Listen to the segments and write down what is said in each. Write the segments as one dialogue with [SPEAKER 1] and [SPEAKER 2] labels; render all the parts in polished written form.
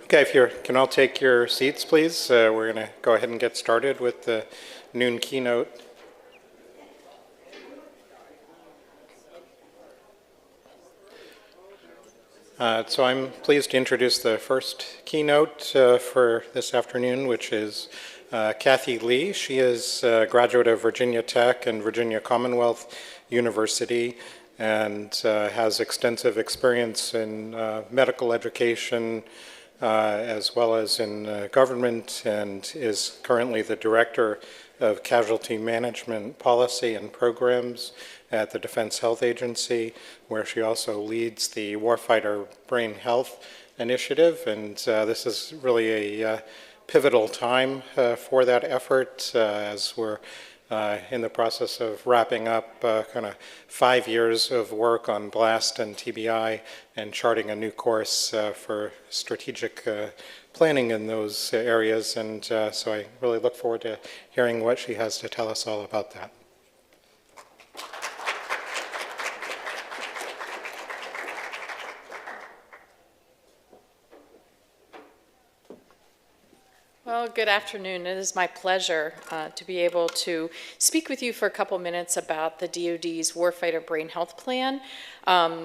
[SPEAKER 1] Okay, if you can all take your seats, please. We're going to go ahead and get started with the noon keynote. So I'm pleased to introduce the first keynote for this afternoon, which is Kathy Lee. She is a graduate of Virginia Tech and Virginia Commonwealth University and has extensive experience in medical education, as well as in government, and is currently the Director of Casualty Management Policy and Programs at the Defense Health Agency, where she also leads the Warfighter Brain Health Initiative. And this is really a pivotal time for that effort as we're in the process of wrapping up kind of 5 years of work on BLAST and TBI and charting a new course for strategic planning in those areas. And so I really look forward to hearing what she has to tell us all about that.
[SPEAKER 2] Well, good afternoon. It is my pleasure to be able to speak with you for a couple minutes about the DoD's Warfighter Brain Health Plan.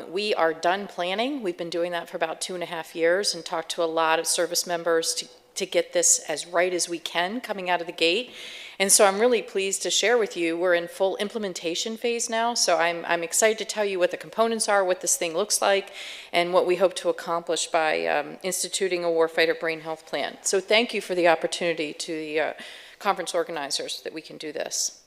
[SPEAKER 2] We are done planning. We've been doing that for about 2.5 years and talked to a lot of service members to get this as right as we can coming out of the gate. And so I'm really pleased to share with you, we're in full implementation phase now, so I'm excited to tell you what the components are, what this thing looks like, and what we hope to accomplish by instituting a Warfighter Brain Health Plan. So thank you for the opportunity to the conference organizers that we can do this.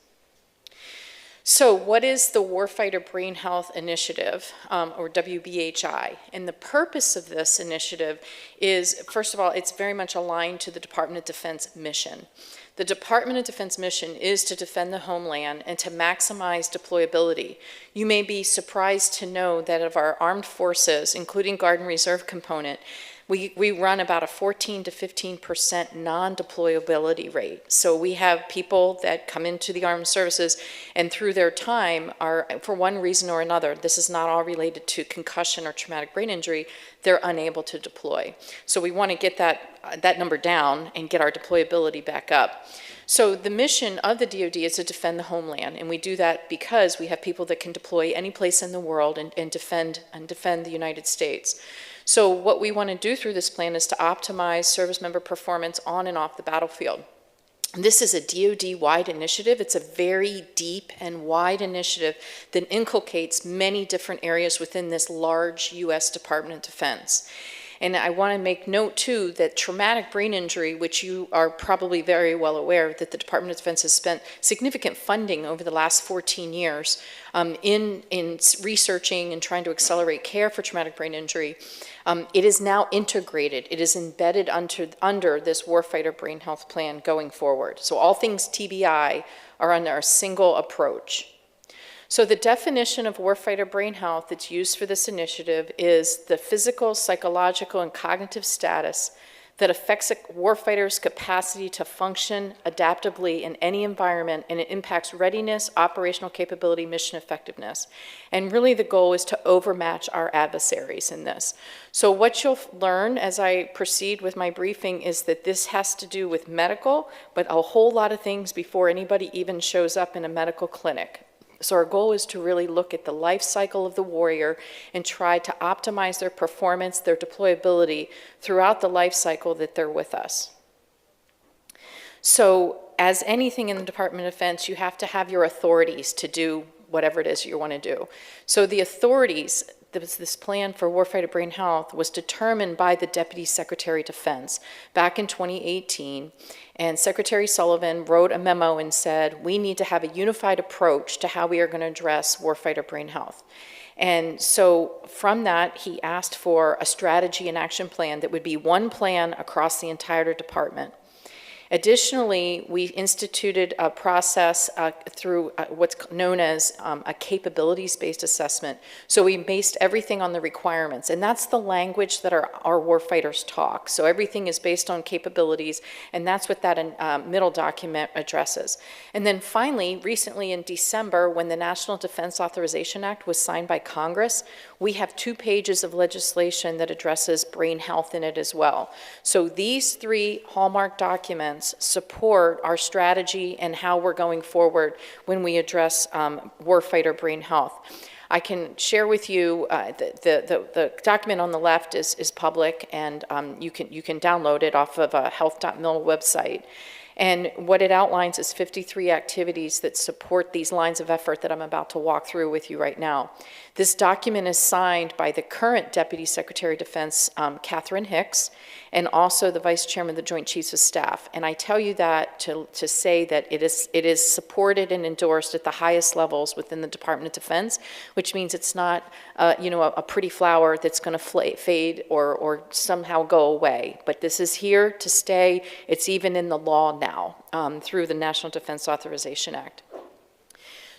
[SPEAKER 2] So what is the Warfighter Brain Health Initiative, or WBHI? And the purpose of this initiative is, first of all, it's very much aligned to the Department of Defense mission. The Department of Defense mission is to defend the homeland and to maximize deployability. You may be surprised to know that of our armed forces, including Guard and Reserve component, we run about a 14 to 15% non-deployability rate. So we have people that come into the armed services and through their time are, for one reason or another, this is not all related to concussion or traumatic brain injury, they're unable to deploy. So we want to get that number down and get our deployability back up. So the mission of the DoD is to defend the homeland, and we do that because we have people that can deploy any place in the world and defend the United States. So what we want to do through this plan is to optimize service member performance on and off the battlefield. This is a DoD-wide initiative. It's a very deep and wide initiative that inculcates many different areas within this large U.S. Department of Defense. And I want to make note, too, that traumatic brain injury, which you are probably very well aware that the Department of Defense has spent significant funding over the last 14 years in researching and trying to accelerate care for traumatic brain injury. It is now integrated. It is embedded under this Warfighter Brain Health Plan going forward. So all things TBI are under a single approach. So the definition of warfighter brain health that's used for this initiative is the physical, psychological, and cognitive status that affects a warfighter's capacity to function adaptively in any environment, and it impacts readiness, operational capability, mission effectiveness. And really the goal is to overmatch our adversaries in this. So what you'll learn as I proceed with my briefing is that this has to do with medical, but a whole lot of things before anybody even shows up in a medical clinic. So our goal is to really look at the life cycle of the warrior and try to optimize their performance, their deployability throughout the life cycle that they're with us. So as anything in the Department of Defense, you have to have your authorities to do whatever it is you want to do. So the authorities, this plan for Warfighter Brain Health was determined by the Deputy Secretary of Defense back in 2018. And Secretary Sullivan wrote a memo and said, we need to have a unified approach to how we are going to address warfighter brain health. And so from that, he asked for a strategy and action plan that would be one plan across the entire department. Additionally, we instituted a process through what's known as a capabilities-based assessment. So we based everything on the requirements, and that's the language that our warfighters talk. So everything is based on capabilities, and that's what that middle document addresses. And then finally, recently in December, when the National Defense Authorization Act was signed by Congress, we have 2 pages of legislation that addresses brain health in it as well. So these 3 hallmark documents support our strategy and how we're going forward when we address warfighter brain health. I can share with you the document on the left is public, and you can download it off of a health.mil website. And what it outlines is 53 activities that support these lines of effort that I'm about to walk through with you right now. This document is signed by the current Deputy Secretary of Defense, Catherine Hicks, and also the Vice Chairman of the Joint Chiefs of Staff. And I tell you that to say that it is supported and endorsed at the highest levels within the Department of Defense, which means it's not a pretty flower that's going to fade or somehow go away. But this is here to stay. It's even in the law now through the National Defense Authorization Act.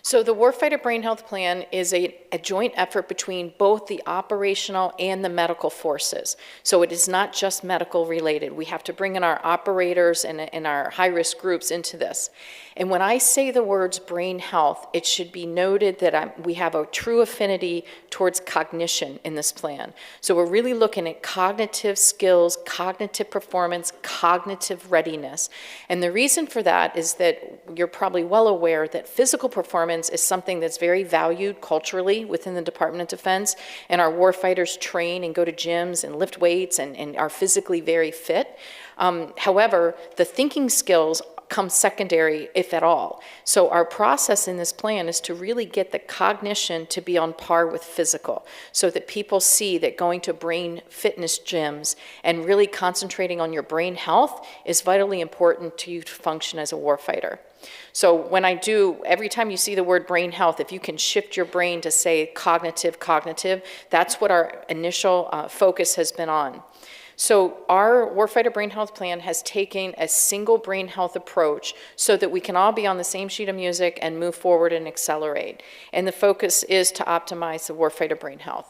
[SPEAKER 2] So the Warfighter Brain Health Plan is a joint effort between both the operational and the medical forces. So it is not just medical related. We have to bring in our operators and our high-risk groups into this. And when I say the words brain health, it should be noted that we have a true affinity towards cognition in this plan. So we're really looking at cognitive skills, cognitive performance, cognitive readiness. And the reason for that is that you're probably well aware that physical performance is something that's very valued culturally within the Department of Defense, and our warfighters train and go to gyms and lift weights and are physically very fit. However, the thinking skills come secondary, if at all. So our process in this plan is to really get the cognition to be on par with physical, so that people see that going to brain fitness gyms and really concentrating on your brain health is vitally important to you to function as a warfighter. So every time you see the word brain health, if you can shift your brain to say cognitive, that's what our initial focus has been on. So our Warfighter Brain Health Plan has taken a single brain health approach so that we can all be on the same sheet of music and move forward and accelerate. And the focus is to optimize the warfighter brain health.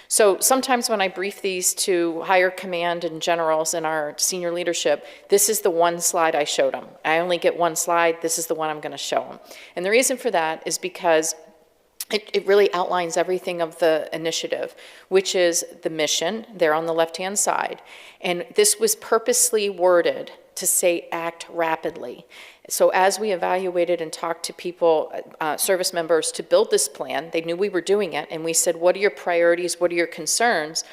[SPEAKER 2] So sometimes when I brief these to higher command and generals in our senior leadership, this is the one slide I showed them. I only get one slide. This is the one I'm going to show them. And the reason for that is because it really outlines everything of the initiative, which is the mission there on the left-hand side. And this was purposely worded to say act rapidly. So as we evaluated and talked to people, service members, to build this plan, they knew we were doing it, and we said, what are your priorities, what are your concerns?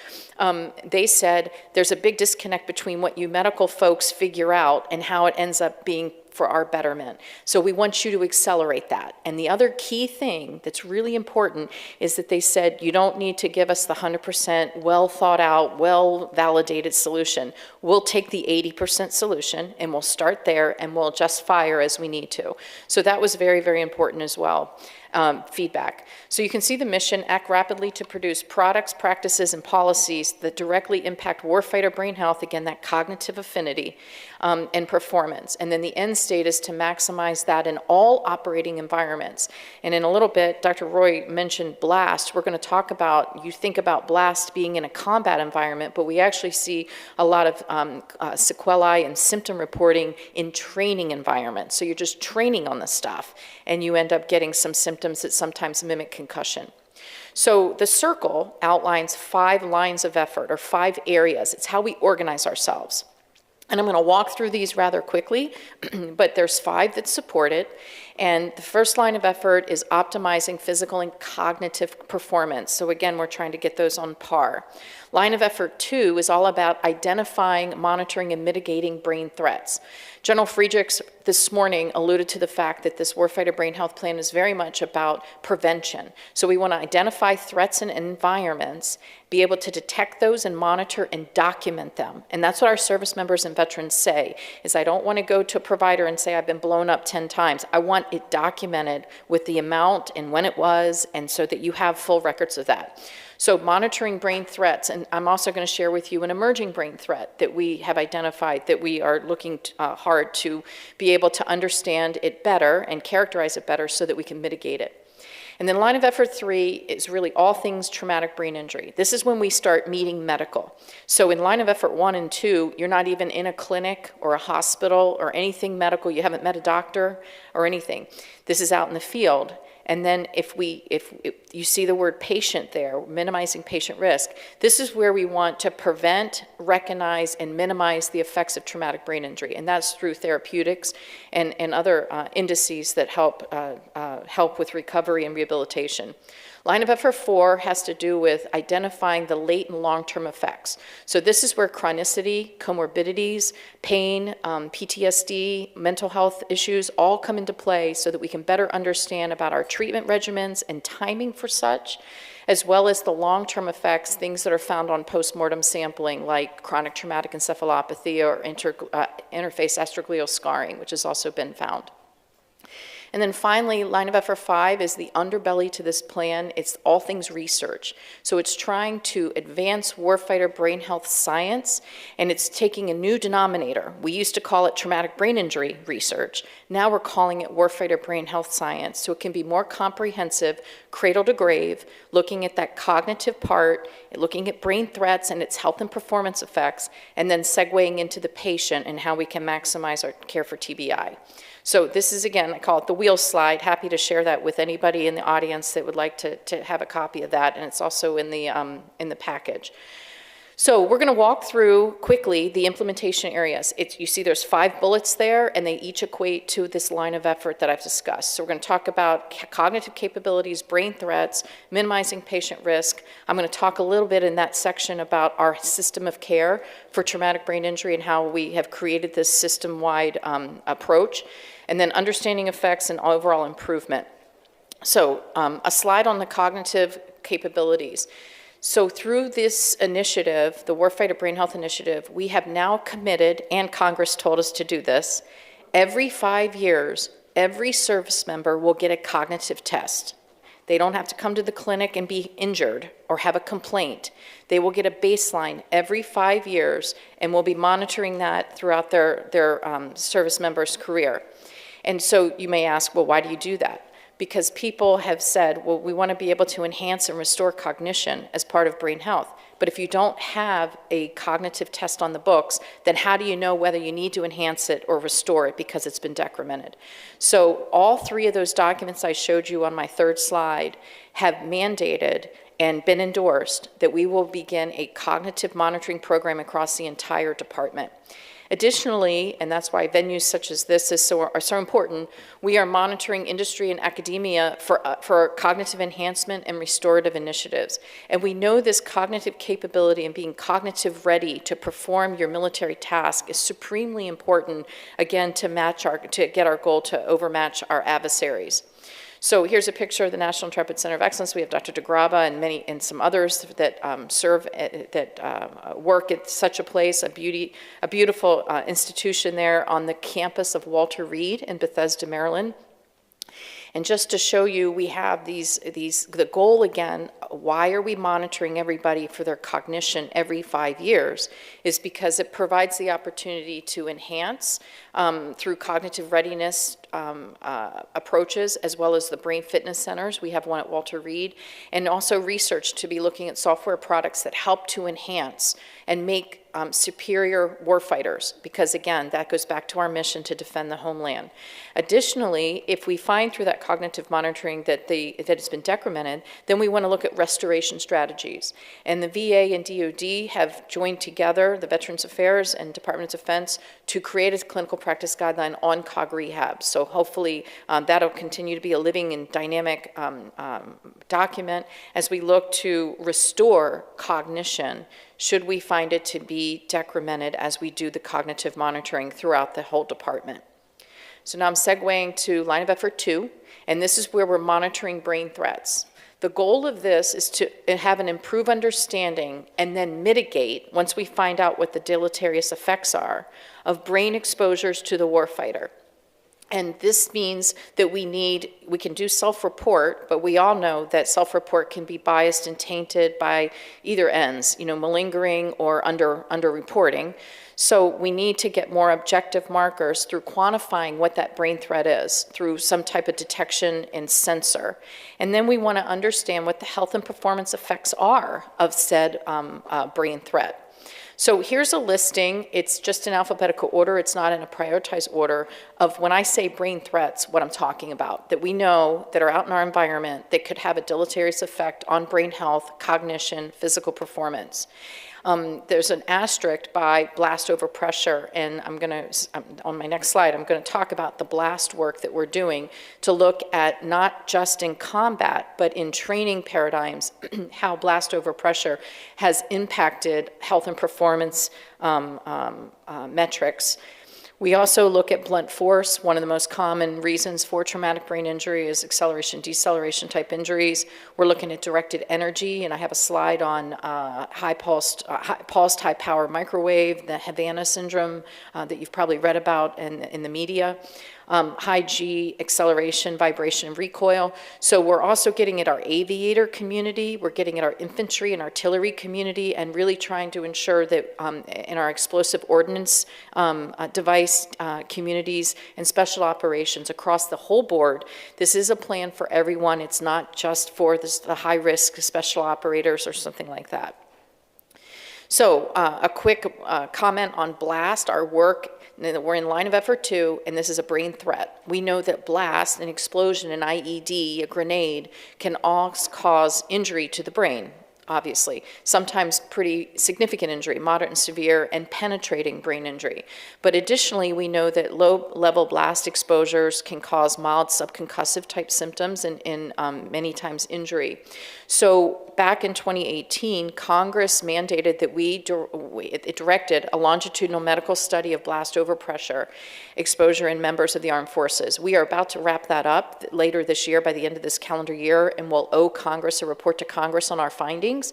[SPEAKER 2] They said, there's a big disconnect between what you medical folks figure out and how it ends up being for our betterment. So we want you to accelerate that. And the other key thing that's really important is that they said, you don't need to give us the 100% well thought out, well validated solution. We'll take the 80% solution and we'll start there and we'll adjust fire as we need to. So that was very, very important as well. Feedback. So you can see the mission: act rapidly to produce products, practices, and policies that directly impact warfighter brain health, again, that cognitive affinity, and performance. And then the end state is to maximize that in all operating environments. And in a little bit, Dr. Roy mentioned BLAST. We're going to talk about, you think about BLAST being in a combat environment, but we actually see a lot of sequelae and symptom reporting in training environments. So you're just training on the stuff, and you end up getting some symptoms that sometimes mimic concussion. So the circle outlines 5 lines of effort, or 5 areas. It's how we organize ourselves. And I'm going to walk through these rather quickly, but there's 5 that support it. And the first line of effort is optimizing physical and cognitive performance. So again, we're trying to get those on par. Line of effort 2 is all about identifying, monitoring, and mitigating brain threats. General Friedrichs this morning alluded to the fact that this Warfighter Brain Health Plan is very much about prevention. So we want to identify threats and environments, be able to detect those and monitor and document them. And that's what our service members and veterans say, is I don't want to go to a provider and say I've been blown up 10 times. I want want it documented with the amount and when it was, and so that you have full records of that. So monitoring brain threats, and I'm also going to share with you an emerging brain threat that we have identified that we are looking hard to be able to understand it better and characterize it better so that we can mitigate it. And then line of effort 3 is really all things traumatic brain injury. This is when we start meeting medical. So in line of effort 1 and 2, you're not even in a clinic or a hospital or anything medical. You haven't met a doctor or anything. This is out in the field. And then if you see the word patient there, minimizing patient risk, this is where we want to prevent, recognize, and minimize the effects of traumatic brain injury. And that's through therapeutics and other indices that help with recovery and rehabilitation. Line of effort 4 has to do with identifying the late and long-term effects. So this is where chronicity, comorbidities, pain, PTSD, mental health issues all come into play so that we can better understand about our treatment regimens and timing for such, as well as the long-term effects, things that are found on postmortem sampling like chronic traumatic encephalopathy or interface astroglial scarring, which has also been found. And then finally, line of effort 5 is the underbelly to this plan. It's all things research. So it's trying to advance warfighter brain health science, and it's taking a new denominator. We used to call it traumatic brain injury research. Now we're calling it warfighter brain health science, so it can be more comprehensive, cradle to grave, looking at that cognitive part, looking at brain threats and its health and performance effects, and then segueing into the patient and how we can maximize our care for TBI. So this is, again, I call it the wheel slide. Happy to share that with anybody in the audience that would like to have a copy of that, and it's also in the package. So we're going to walk through quickly the implementation areas. You see there's 5 bullets there, and they each equate to this line of effort that I've discussed. So we're going to talk about cognitive capabilities, brain threats, minimizing patient risk. I'm going to talk a little bit in that section about our system of care for traumatic brain injury and how we have created this system-wide approach, and then understanding effects and overall improvement. So a slide on the cognitive capabilities. So through this initiative, the Warfighter Brain Health Initiative, we have now committed, and Congress told us to do this, every 5 years, every service member will get a cognitive test. They don't have to come to the clinic and be injured or have a complaint. They will get a baseline every 5 years, and we'll be monitoring that throughout their service member's career. And so you may ask, well, why do you do that? Because people have said, well, we want to be able to enhance and restore cognition as part of brain health. But if you don't have a cognitive test on the books, then how do you know whether you need to enhance it or restore it because it's been decremented? So all 3 of those documents I showed you on my 3rd slide have mandated and been endorsed that we will begin a cognitive monitoring program across the entire department. Additionally, and that's why venues such as this are so important, we are monitoring industry and academia for cognitive enhancement and restorative initiatives. And we know this cognitive capability and being cognitive ready to perform your military task is supremely important, again, to get our goal to overmatch our adversaries. So here's a picture of the National Intrepid Center of Excellence. We have Dr. DeGrava and some others that work at such a place, a beautiful institution there on the campus of Walter Reed in Bethesda, Maryland. And just to show you, we have the goal again, why are we monitoring everybody for their cognition every 5 years, is because it provides the opportunity to enhance through cognitive readiness approaches, as well as the brain fitness centers. We have one at Walter Reed, and also research to be looking at software products that help to enhance and make superior warfighters, because again, that goes back to our mission to defend the homeland. Additionally, if we find through that cognitive monitoring that it's been decremented, then we want to look at restoration strategies. And the VA and DoD have joined together, the Veterans Affairs and Department of Defense, to create a clinical practice guideline on COG rehab. So hopefully that'll continue to be a living and dynamic document as we look to restore cognition should we find it to be decremented as we do the cognitive monitoring throughout the whole department. So now I'm segueing to line of effort 2, and this is where we're monitoring brain threats. The goal of this is to have an improved understanding and then mitigate, once we find out what the deleterious effects are, of brain exposures to the warfighter. And this means that we can do self-report, but we all know that self-report can be biased and tainted by either ends, malingering or under-reporting. So we need to get more objective markers through quantifying what that brain threat is, through some type of detection and sensor. And then we want to understand what the health and performance effects are of said brain threat. So here's a listing. It's just in alphabetical order. It's not in a prioritized order of when I say brain threats, what I'm talking about, that we know that are out in our environment that could have a deleterious effect on brain health, cognition, physical performance. There's an asterisk by blast over pressure, and on my next slide, I'm going to talk about the blast work that we're doing to look at not just in combat, but in training paradigms, how blast over pressure has impacted health and performance metrics. We also look at blunt force. One of the most common reasons for traumatic brain injury is acceleration, deceleration type injuries. We're looking at directed energy, and I have a slide on pulsed high power microwave, the Havana syndrome that you've probably read about in the media. High G, acceleration, vibration, and recoil. So we're also getting at our aviator community, we're getting at our infantry and artillery community, and really trying to ensure that in our explosive ordnance device communities and special operations across the whole board, this is a plan for everyone. It's not just for the high-risk special operators or something like that. So a quick comment on blast, our work. We're in line of effort 2, and this is a brain threat. We know that blast, an explosion, an IED, a grenade, can all cause injury to the brain, obviously. Sometimes pretty significant injury, moderate and severe, and penetrating brain injury. But additionally, we know that low-level blast exposures can cause mild subconcussive type symptoms and many times injury. So back in 2018, Congress mandated that it directed a longitudinal medical study of blast over pressure exposure in members of the armed forces. We are about to wrap that up later this year, by the end of this calendar year, and we'll owe Congress a report to Congress on our findings.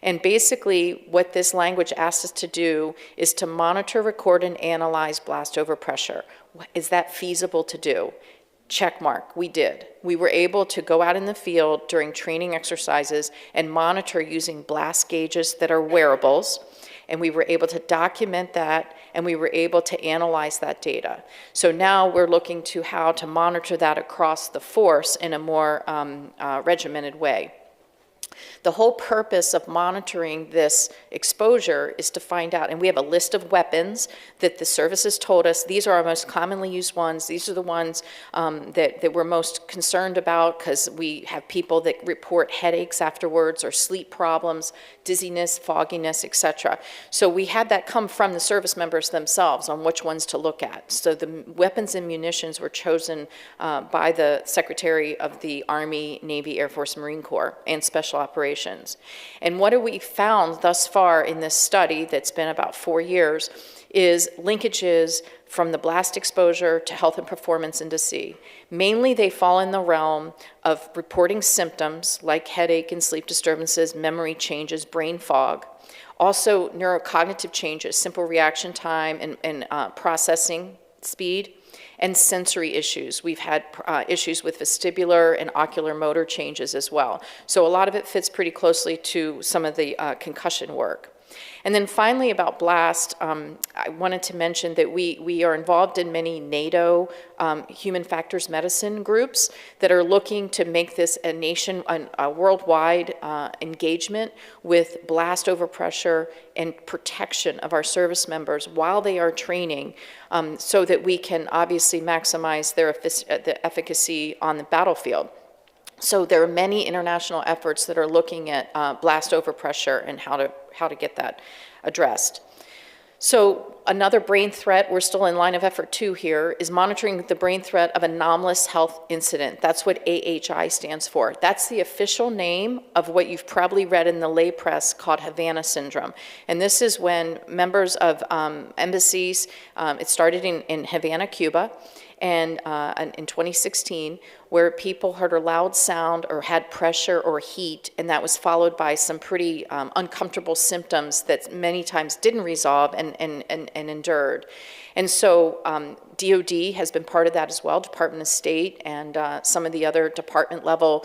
[SPEAKER 2] And basically, what this language asks us to do is to monitor, record, and analyze blast over pressure. Is that feasible to do? Check mark, we did. We were able to go out in the field during training exercises and monitor using blast gauges that are wearables, and we were able to document that, and we were able to analyze that data. So now we're looking to how to monitor that across the force in a more regimented way. The whole purpose of monitoring this exposure is to find out, and we have a list of weapons that the services told us, these are our most commonly used ones, these are the ones that we're most concerned about, because we have people that report headaches afterwards or sleep problems, dizziness, fogginess, etc. So we had that come from the service members themselves on which ones to look at. So the weapons and munitions were chosen by the Secretary of the Army, Navy, Air Force, Marine Corps, and Special Operations. And what have we found thus far in this study that's been about 4 years is linkages from the blast exposure to health and performance into C. Mainly they fall in the realm of reporting symptoms like headache and sleep disturbances, memory changes, brain fog. Also neurocognitive changes, simple reaction time and processing speed, and sensory issues. We've had issues with vestibular and ocular motor changes as well. So a lot of it fits pretty closely to some of the concussion work. And then finally about blast, I wanted to mention that we are involved in many NATO human factors medicine groups that are looking to make this a worldwide engagement with blast over pressure and protection of our service members while they are training, so that we can obviously maximize the efficacy on the battlefield. So there are many international efforts that are looking at blast over pressure and how to get that addressed. So another brain threat, we're still in line of effort 2 here, is monitoring the brain threat of anomalous health incident. That's what AHI stands for. That's the official name of what you've probably read in the lay press called Havana syndrome. And this is when members of embassies, it started in Havana, Cuba, and in 2016, where people heard a loud sound or had pressure or heat, and that was followed by some pretty uncomfortable symptoms that many times didn't resolve and endured. And so DOD has been part of that as well. Department of State and some of the other department level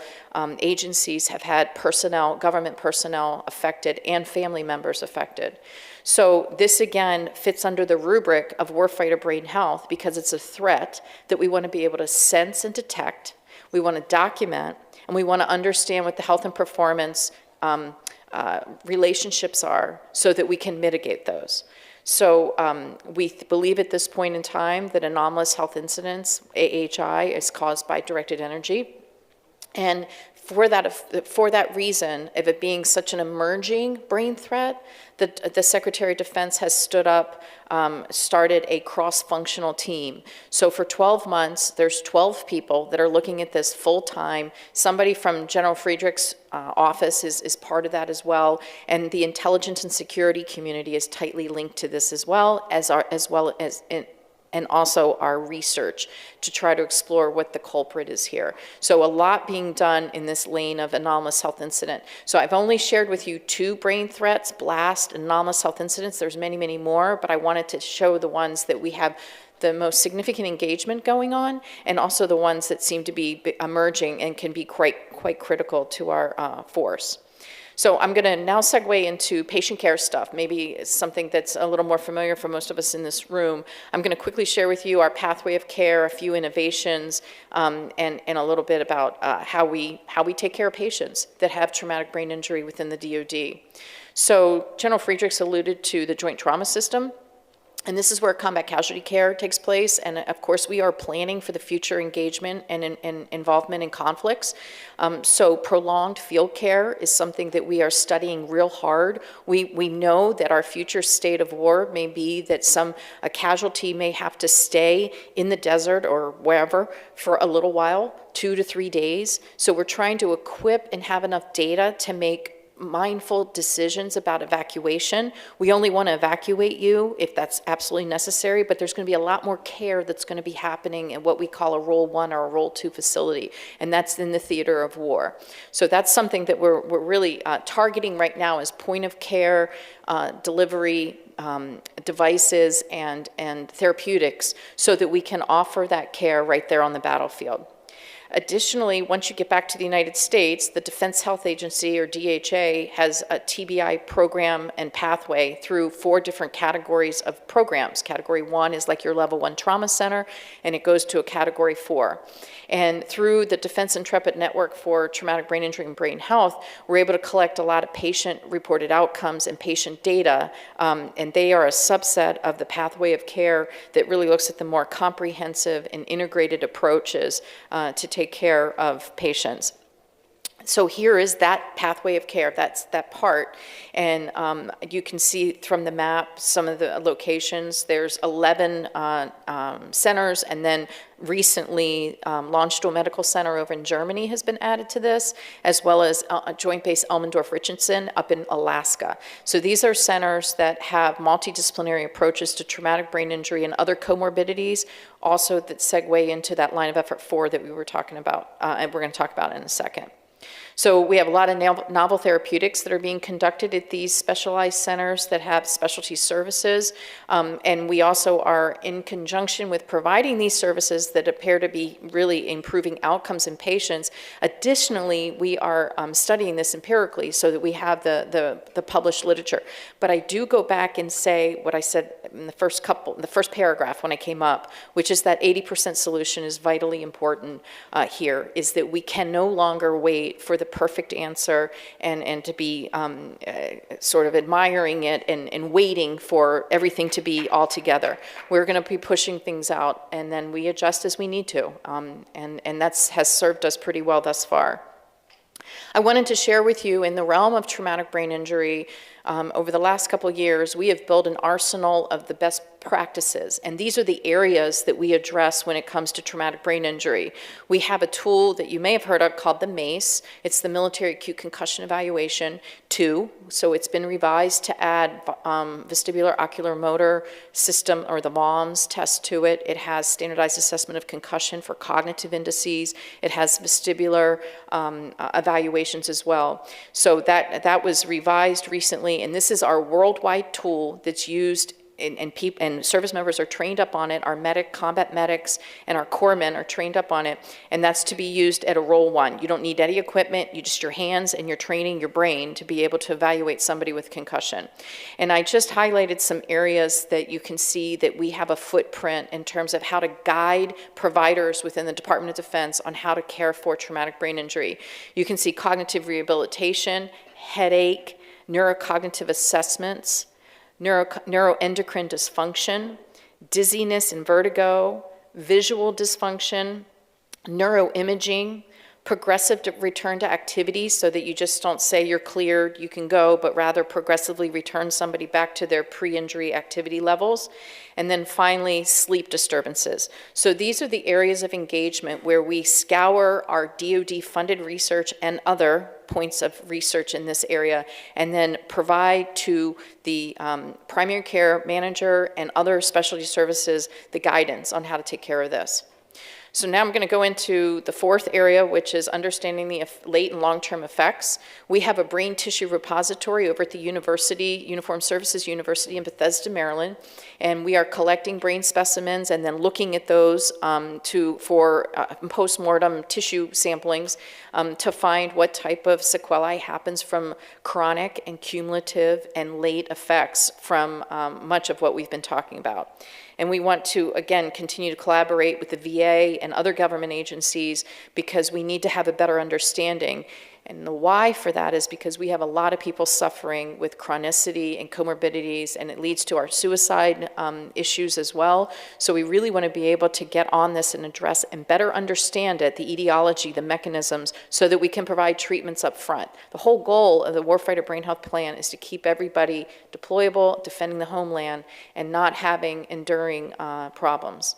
[SPEAKER 2] agencies have had personnel, government personnel affected and family members affected. So this again fits under the rubric of warfighter brain health because it's a threat that we want to be able to sense and detect, we want to document, and we want to understand what the health and performance relationships are so that we can mitigate those. So we believe at this point in time that anomalous health incidents, AHI, is caused by directed energy. And for that reason, of it being such an emerging brain threat, the Secretary of Defense has stood up, started a cross-functional team. So for 12 months, there's 12 people that are looking at this full-time. Somebody from General Friedrich's office is part of that as well, and the intelligence and security community is tightly linked to this as well as and also our research to try to explore what the culprit is here. So a lot being done in this lane of anomalous health incident. So I've only shared with you 2 brain threats, blast, and anomalous health incidents. There's many, many more, but I wanted to show the ones that we have the most significant engagement going on, and also the ones that seem to be emerging and can be quite critical to our force. So I'm going to now segue into patient care stuff, maybe something that's a little more familiar for most of us in this room. I'm going to quickly share with you our pathway of care, a few innovations, and a little bit about how we take care of patients that have traumatic brain injury within the DoD. So General Friedrichs alluded to the Joint Trauma System. And this is where combat casualty care takes place. And of course, we are planning for the future engagement and involvement in conflicts. So prolonged field care is something that we are studying real hard. We know that our future state of war may be that a casualty may have to stay in the desert or wherever for a little while, 2 to 3 days. So we're trying to equip and have enough data to make mindful decisions about evacuation. We only want to evacuate you if that's absolutely necessary, but there's going to be a lot more care that's going to be happening in what we call a Role 1 or a Role 2 facility, and that's in the theater of war. So that's something that we're really targeting right now as point of care delivery devices and therapeutics so that we can offer that care right there on the battlefield. Additionally, once you get back to the United States, the Defense Health Agency, or DHA, has a TBI program and pathway through 4 different categories of programs. Category 1 is like your level 1 trauma center, and it goes to a category 4. And through the Defense Intrepid Network for Traumatic Brain Injury and Brain Health, we're able to collect a lot of patient-reported outcomes and patient data, and they are a subset of the pathway of care that really looks at the more comprehensive and integrated approaches to take care of patients. So here is that pathway of care, that's that part, and you can see from the map some of the locations. There's 11 centers, and then recently Launchstoel Medical Center over in Germany has been added to this, as well as a Joint Base Elmendorf-Richardson up in Alaska. So these are centers that have multidisciplinary approaches to traumatic brain injury and other comorbidities, also that segue into that line of effort 4 that we were talking about, and we're going to talk about in a second. So we have a lot of novel therapeutics that are being conducted at these specialized centers that have specialty services. And we also are in conjunction with providing these services that appear to be really improving outcomes in patients. Additionally, we are studying this empirically so that we have the published literature. But I do go back and say what I said in the first paragraph when I came up, which is that 80% solution is vitally important here, is that we can no longer wait for the perfect answer and to be sort of admiring it and waiting for everything to be all together. We're going to be pushing things out, and then we adjust as we need to, and that has served us pretty well thus far. I wanted to share with you, in the realm of traumatic brain injury, over the last couple of years, we have built an arsenal of the best practices. And these are the areas that we address when it comes to traumatic brain injury. We have a tool that you may have heard of called the MACE. It's the Military Acute Concussion Evaluation 2. So it's been revised to add vestibular ocular motor system, or the MOMS test, to it. It has standardized assessment of concussion for cognitive indices. It has vestibular evaluations as well. So that was revised recently, and this is our worldwide tool that's used, and service members are trained up on it. Our combat medics and our corpsmen are trained up on it, and that's to be used at a roll 1. You don't need any equipment, you just your hands, and you're training your brain to be able to evaluate somebody with concussion. And I just highlighted some areas that you can see that we have a footprint in terms of how to guide providers within the Department of Defense on how to care for traumatic brain injury. You can see cognitive rehabilitation, headache, neurocognitive assessments, neuroendocrine dysfunction, dizziness and vertigo, visual dysfunction, neuroimaging, progressive return to activity, so that you just don't say you're cleared, you can go, but rather progressively return somebody back to their pre-injury activity levels. And then finally, sleep disturbances. So these are the areas of engagement where we scour our DoD-funded research and other points of research in this area, and then provide to the primary care manager and other specialty services the guidance on how to take care of this. So now I'm going to go into the fourth area, which is understanding the late and long-term effects. We have a brain tissue repository over at the University, Uniformed Services University in Bethesda, Maryland, and we are collecting brain specimens and then looking at those for post-mortem tissue samplings to find what type of sequelae happens from chronic and cumulative and late effects from much of what we've been talking about. And we want to, again, continue to collaborate with the VA and other government agencies, because we need to have a better understanding. And the why for that is because we have a lot of people suffering with chronicity and comorbidities, and it leads to our suicide issues as well. So we really want to be able to get on this and address and better understand it, the etiology, the mechanisms, so that we can provide treatments up front. The whole goal of the Warfighter Brain Health Plan is to keep everybody deployable, defending the homeland, and not having enduring problems.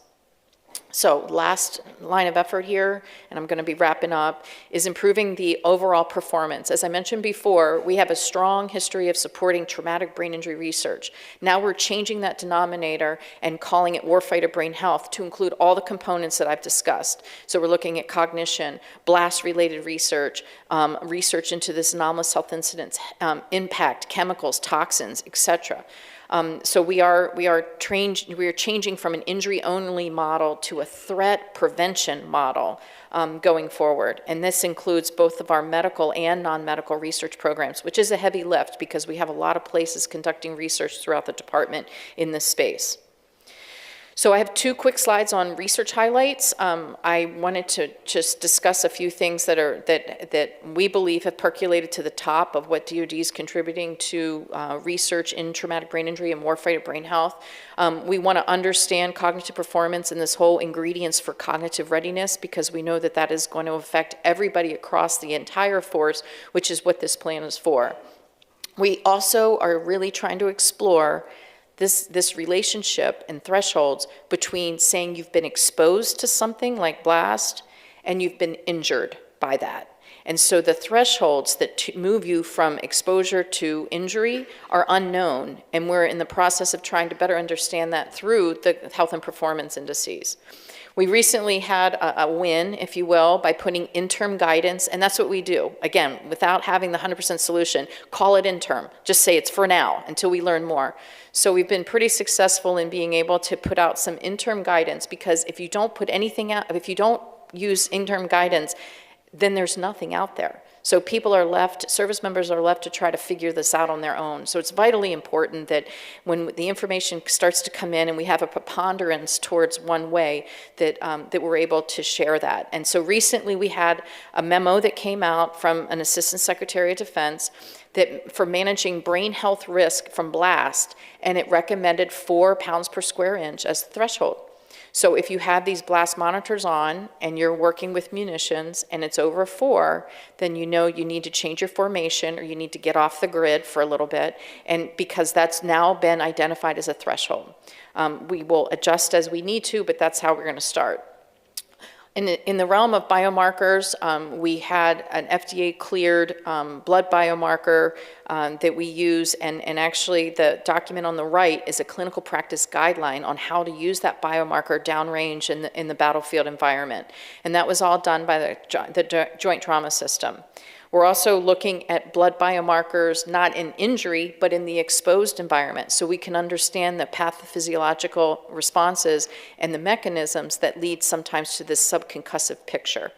[SPEAKER 2] So last line of effort here, and I'm going to be wrapping up, is improving the overall performance. As I mentioned before, we have a strong history of supporting traumatic brain injury research. Now we're changing that denominator and calling it Warfighter Brain Health to include all the components that I've discussed. So we're looking at cognition, blast-related research, research into this anomalous health incidents, impact, chemicals, toxins, etc. So we are changing from an injury-only model to a threat prevention model going forward. And this includes both of our medical and non-medical research programs, which is a heavy lift because we have a lot of places conducting research throughout the department in this space. So I have 2 quick slides on research highlights. I wanted to just discuss a few things that we believe have percolated to the top of what DoD is contributing to research in traumatic brain injury and warfighter brain health. We want to understand cognitive performance and this whole ingredients for cognitive readiness, because we know that that is going to affect everybody across the entire force, which is what this plan is for. We also are really trying to explore this relationship and thresholds between saying you've been exposed to something like blast and you've been injured by that. And so the thresholds that move you from exposure to injury are unknown, and we're in the process of trying to better understand that through the health and performance indices. We recently had a win, if you will, by putting interim guidance, and that's what we do. Again, without having the 100% solution, call it interim. Just say it's for now until we learn more. So we've been pretty successful in being able to put out some interim guidance, because if you don't put anything out, if you don't use interim guidance, then there's nothing out there. So people are left, service members are left to try to figure this out on their own. So it's vitally important that when the information starts to come in and we have a preponderance towards one way, that, that we're able to share that. And so recently we had a memo that came out from an Assistant Secretary of Defense that for managing brain health risk from blast, and it recommended 4 pounds per square inch as the threshold. So if you have these blast monitors on and you're working with munitions and it's over 4, then you know you need to change your formation or you need to get off the grid for a little bit, and because that's now been identified as a threshold. We will adjust as we need to, but that's how we're going to start. In the realm of biomarkers, we had an FDA-cleared blood biomarker that we use, and actually the document on the right is a clinical practice guideline on how to use that biomarker downrange in the battlefield environment. And that was all done by the Joint Trauma System. We're also looking at blood biomarkers, not in injury, but in the exposed environment, so we can understand the pathophysiological responses and the mechanisms that lead sometimes to this subconcussive picture.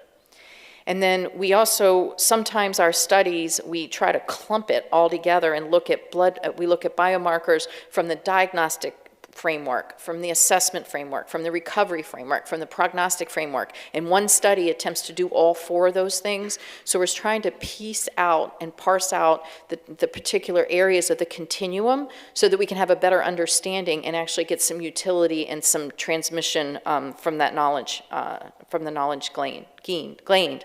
[SPEAKER 2] And then we also, sometimes our studies, we try to clump it all together and look at we look at biomarkers from the diagnostic framework, from the assessment framework, from the recovery framework, from the prognostic framework. And one study attempts to do all 4 of those things. So we're trying to piece out and parse out the particular areas of the continuum so that we can have a better understanding and actually get some utility and some transmission from that knowledge, from the knowledge gleaned.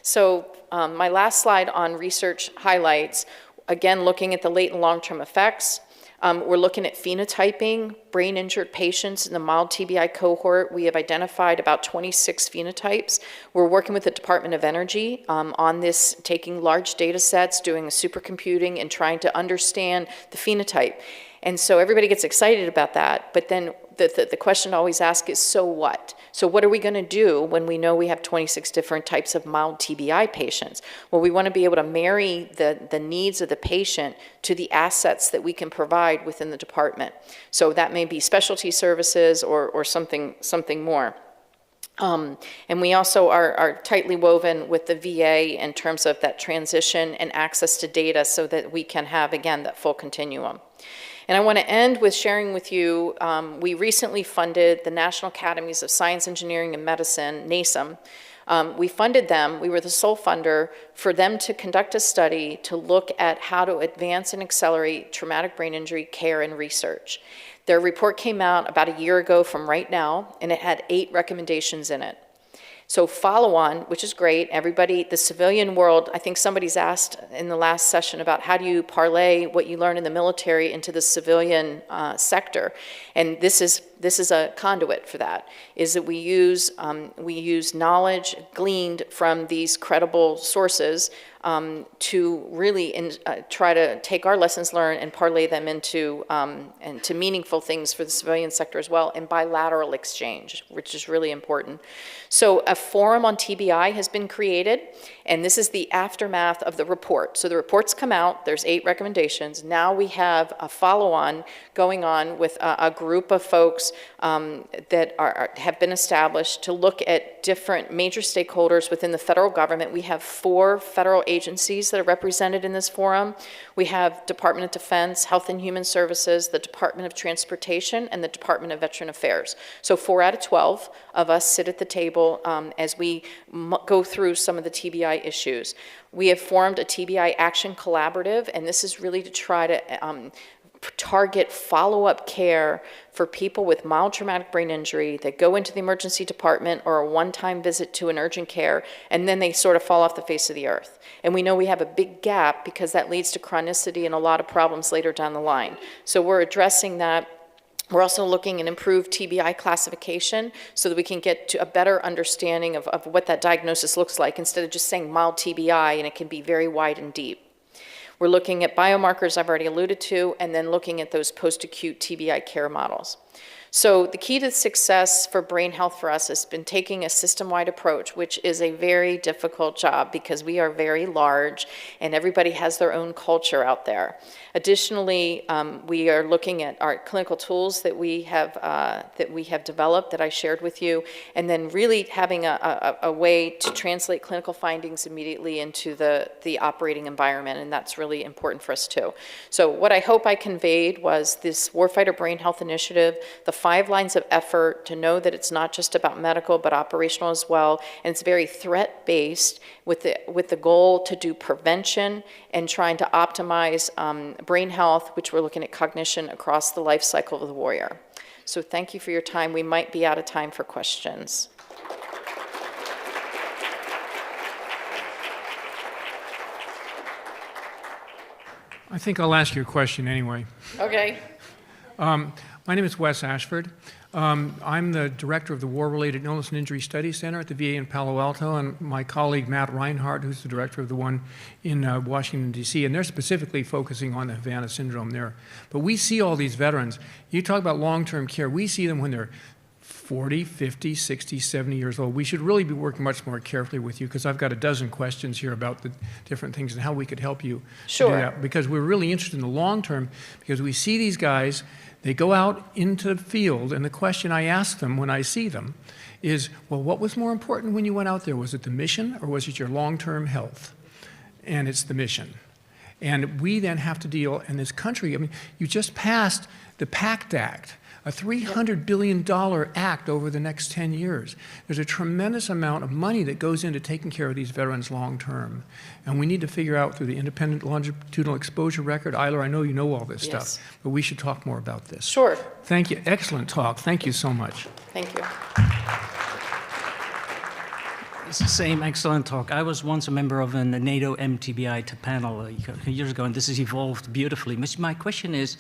[SPEAKER 2] So my last slide on research highlights, again, looking at the late and long-term effects. We're looking at phenotyping brain-injured patients in the mild TBI cohort. We have identified about 26 phenotypes. We're working with the Department of Energy on this, taking large data sets, doing a supercomputing, and trying to understand the phenotype. And so everybody gets excited about that, but then the question always asked is, so what? So what are we going to do when we know we have 26 different types of mild TBI patients? Well, we want to be able to marry the needs of the patient to the assets that we can provide within the department. So that may be specialty services or something more. And we also are tightly woven with the VA in terms of that transition and access to data so that we can have, again, that full continuum. And I want to end with sharing with you, we recently funded the National Academies of Science, Engineering, and Medicine, NASEM. We funded them, we were the sole funder, for them to conduct a study to look at how to advance and accelerate traumatic brain injury care and research. Their report came out about a year ago from right now, and it had 8 recommendations in it. So follow on, which is great. Everybody, the civilian world, I think somebody's asked in the last session about how do you parlay what you learn in the military into the civilian sector. And this is a conduit for that, is that we use knowledge gleaned from these credible sources to really try to take our lessons learned and parlay them into meaningful things for the civilian sector as well, and bilateral exchange, which is really important. So a forum on TBI has been created, and this is the aftermath of the report. So the report's come out, there's 8 recommendations. Now we have a follow-on going on with a group of folks that have been established to look at different major stakeholders within the federal government. We have 4 federal agencies that are represented in this forum. We have Department of Defense, Health and Human Services, the Department of Transportation, and the Department of Veteran Affairs. So 4 out of 12 of us sit at the table as we go through some of the TBI issues. We have formed a TBI Action Collaborative, and this is really to try to target follow-up care for people with mild traumatic brain injury that go into the emergency department or a one-time visit to an urgent care, and then they sort of fall off the face of the earth. And we know we have a big gap because that leads to chronicity and a lot of problems later down the line. So we're addressing that. We're also looking at improved TBI classification so that we can get to a better understanding of what that diagnosis looks like instead of just saying mild TBI, and it can be very wide and deep. We're looking at biomarkers I've already alluded to, and then looking at those post-acute TBI care models. So the key to success for brain health for us has been taking a system-wide approach, which is a very difficult job because we are very large and everybody has their own culture out there. Additionally, we are looking at our clinical tools that we have developed that I shared with you, and then really having a way to translate clinical findings immediately into the operating environment, and that's really important for us too. So what I hope I conveyed was this Warfighter Brain Health Initiative, the 5 lines of effort to know that it's not just about medical but operational as well, and it's very threat-based with the goal to do prevention and trying to optimize brain health, which we're looking at cognition across the life cycle of the warrior. So thank you for your time. We might be out of time for questions.
[SPEAKER 3] I think I'll ask you a question anyway.
[SPEAKER 2] Okay.
[SPEAKER 3] My name is Wes Ashford. I'm the director of the War-Related Illness and Injury Studies Center at the VA in Palo Alto, and my colleague Matt Reinhardt, who's the director of the one in Washington, D.C., and they're specifically focusing on the Havana syndrome there. But we see all these veterans. You talk about long-term care. We see them when they're 40, 50, 60, 70 years old. We should really be working much more carefully with you, because I've got a dozen questions here about the different things and how we could help you
[SPEAKER 2] Sure.
[SPEAKER 3] do that. Because we're really interested in the long term, because we see these guys, they go out into the field, and the question I ask them when I see them is, well, what was more important when you went out there? Was it the mission, or was it your long-term health? And it's the mission. And we then have to deal in this country. I mean, you just passed the PACT Act, a $300 billion act over the next 10 years. There's a tremendous amount of money that goes into taking care of these veterans long term. And we need to figure out through the independent longitudinal exposure record. Eiler, I know you know all this
[SPEAKER 2] Yes.
[SPEAKER 3] stuff, but we should talk more about this.
[SPEAKER 2] Sure.
[SPEAKER 3] Thank you. Excellent talk. Thank you so much.
[SPEAKER 2] Thank you.
[SPEAKER 4] It's the same excellent talk. I was once a member of a NATO MTBI panel years ago, and this has evolved beautifully. My question is,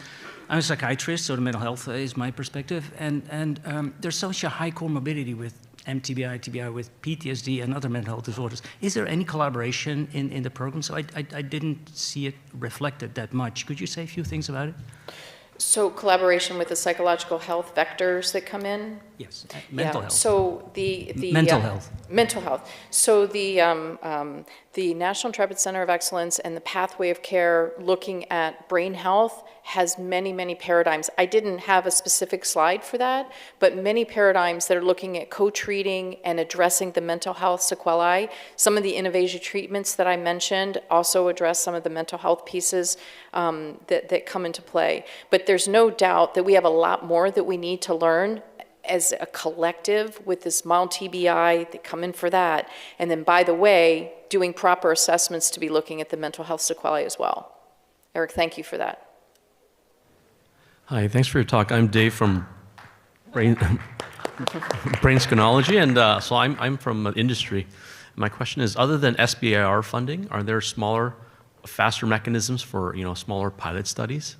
[SPEAKER 4] I'm a psychiatrist, so the mental health is my perspective, and there's such a high comorbidity with MTBI, TBI, with PTSD and other mental health disorders. Is there any collaboration in the program? So I didn't see it reflected that much. Could you say a few things about it?
[SPEAKER 2] So collaboration with the psychological health vectors that come in?
[SPEAKER 4] Yes, mental health.
[SPEAKER 2] So the
[SPEAKER 4] mental health.
[SPEAKER 2] Mental health. So the National Intrepid Center of Excellence and the Pathway of Care looking at brain health has many, many paradigms. I didn't have a specific slide for that, but many paradigms that are looking at co-treating and addressing the mental health sequelae. Some of the innovative treatments that I mentioned also address some of the mental health pieces that come into play. But there's no doubt that we have a lot more that we need to learn as a collective with this mild TBI, they come in for that. And then, by the way, doing proper assessments to be looking at the mental health sequelae as well. Eric, thank you for that.
[SPEAKER 5] Hi, thanks for your talk. I'm Dave from Brain Scanology, and so I'm from industry. My question is, other than SBIR funding, are there smaller, faster mechanisms for smaller pilot studies?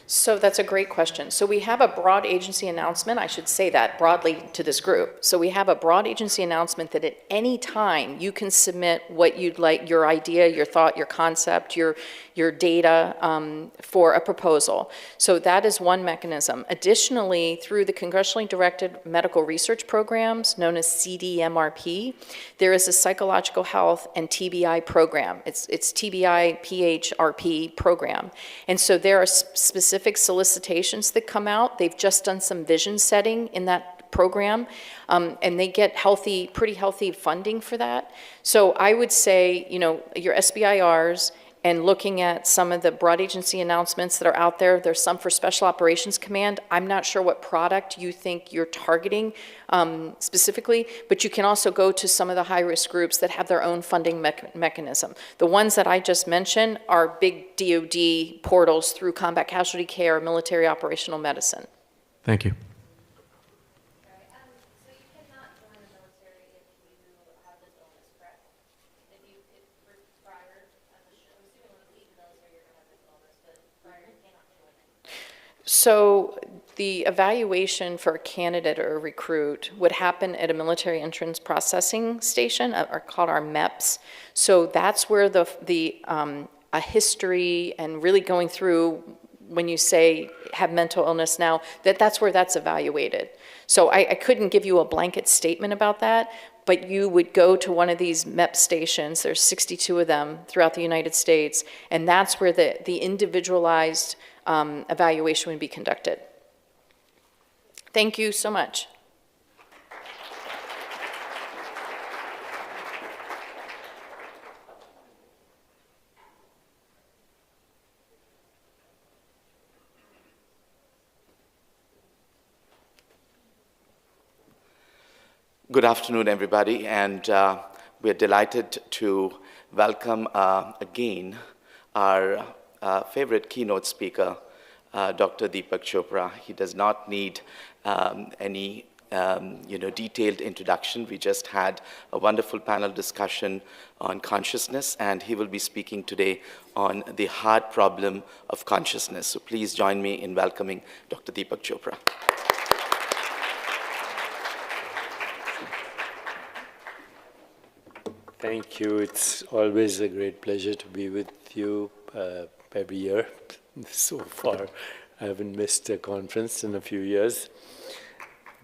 [SPEAKER 2] So that's a great question. So we have a broad agency announcement, I should say that broadly to this group. So we have a broad agency announcement that at any time you can submit what you'd like, your idea, your thought, your concept, your data for a proposal. So that is one mechanism. Additionally, through the congressionally directed medical research programs known as CDMRP, there is a psychological health and TBI program. It's TBI PHRP program. And so there are specific solicitations that come out. They've just done some vision setting in that program, and they get pretty healthy funding for that. So I would say, your SBIRs and looking at some of the broad agency announcements that are out there. There's some for Special Operations Command. I'm not sure what product you think you're targeting specifically, but you can also go to some of the high-risk groups that have their own funding mechanism. The ones that I just mentioned are big DoD portals through combat casualty care, military operational medicine.
[SPEAKER 5] Thank you.
[SPEAKER 2] So the evaluation for a candidate or a recruit would happen at a military entrance processing station, or called our MEPS. So that's where a history and really going through, when you say have mental illness now, that's where that's evaluated. So I couldn't give you a blanket statement about that, but you would go to one of these MEP stations, there's 62 of them throughout the United States, and that's where the individualized evaluation would be conducted. Thank you so much.
[SPEAKER 6] Good afternoon, everybody, and we're delighted to welcome again our favorite keynote speaker, Dr. Deepak Chopra. He does not need any detailed introduction. We just had a wonderful panel discussion on consciousness, and he will be speaking today on the hard problem of consciousness. So please join me in welcoming Dr. Deepak Chopra.
[SPEAKER 7] Thank you. It's always a great pleasure to be with you every year. So far, I haven't missed a conference in a few years.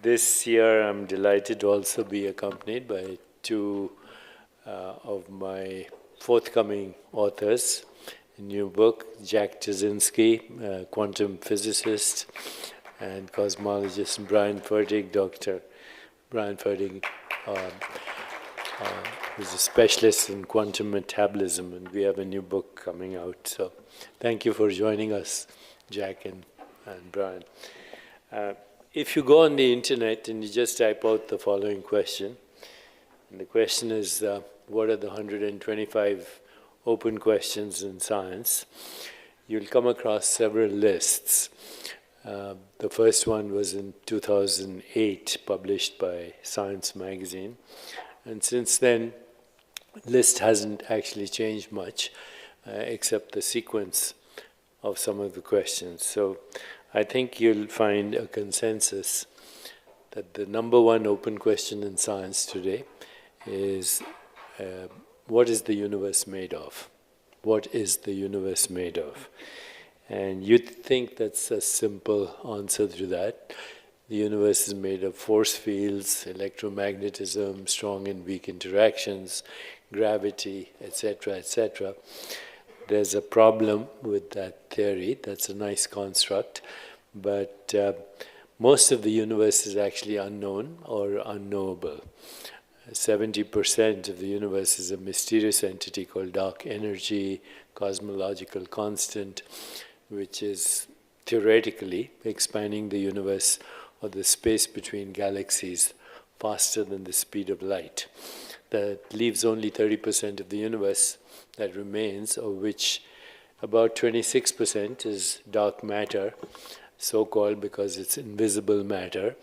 [SPEAKER 7] This year, I'm delighted to also be accompanied by two of my forthcoming authors. A new book, Jack Jasinski, quantum physicist and cosmologist, Brian Fertig, Dr. Brian Fertig, who's a specialist in quantum metabolism, and we have a new book coming out. So thank you for joining us, Jack and Brian. If you go on the internet and you just type out the following question, and the question is, what are the 125 open questions in science? You'll come across several lists. The first one was in 2008, published by Science magazine. And since then, the list hasn't actually changed much, except the sequence of some of the questions. So I think you'll find a consensus that the number one open question in science today is, what is the universe made of? What is the universe made of? And you'd think that's a simple answer to that. The universe is made of force fields, electromagnetism, strong and weak interactions, gravity, etc., etc. There's a problem with that theory. That's a nice construct, but most of the universe is actually unknown or unknowable. 70% of the universe is a mysterious entity called dark energy, cosmological constant, which is theoretically expanding the universe or the space between galaxies faster than the speed of light. That leaves only 30% of the universe that remains, of which about 26% is dark matter, so-called because it's invisible matter,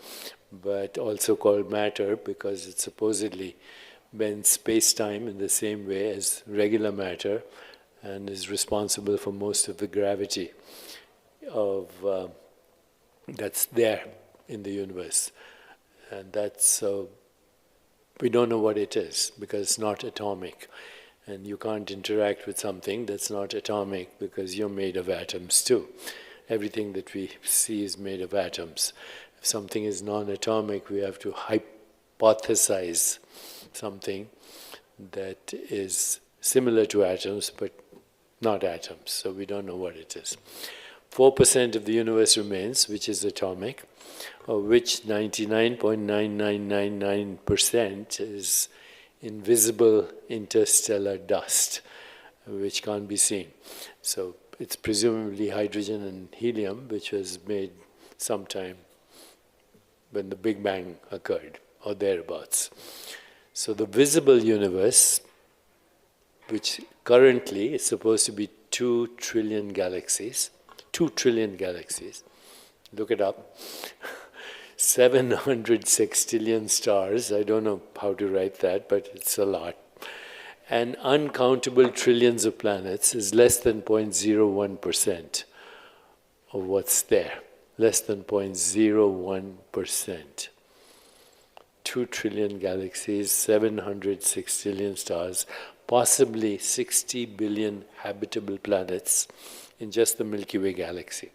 [SPEAKER 7] but also called matter because it supposedly bends space-time in the same way as regular matter and is responsible for most of the gravity of that's there in the universe. And that's, we don't know what it is because it's not atomic. And you can't interact with something that's not atomic because you're made of atoms too. Everything that we see is made of atoms. If something is non-atomic, we have to hypothesize something that is similar to atoms but not atoms. So we don't know what it is. 4% of the universe remains, which is atomic, of which 99.9999% is invisible interstellar dust, which can't be seen. So it's presumably hydrogen and helium, which was made sometime when the Big Bang occurred, or thereabouts. So the visible universe, which currently is supposed to be 2 trillion galaxies, 2 trillion galaxies, look it up, 700 sextillion stars, I don't know how to write that, but it's a lot, and uncountable trillions of planets is less than 0.01% of what's there, less than 0.01%. 2 trillion galaxies, 700 sextillion stars, possibly 60 billion habitable planets in just the Milky Way galaxy.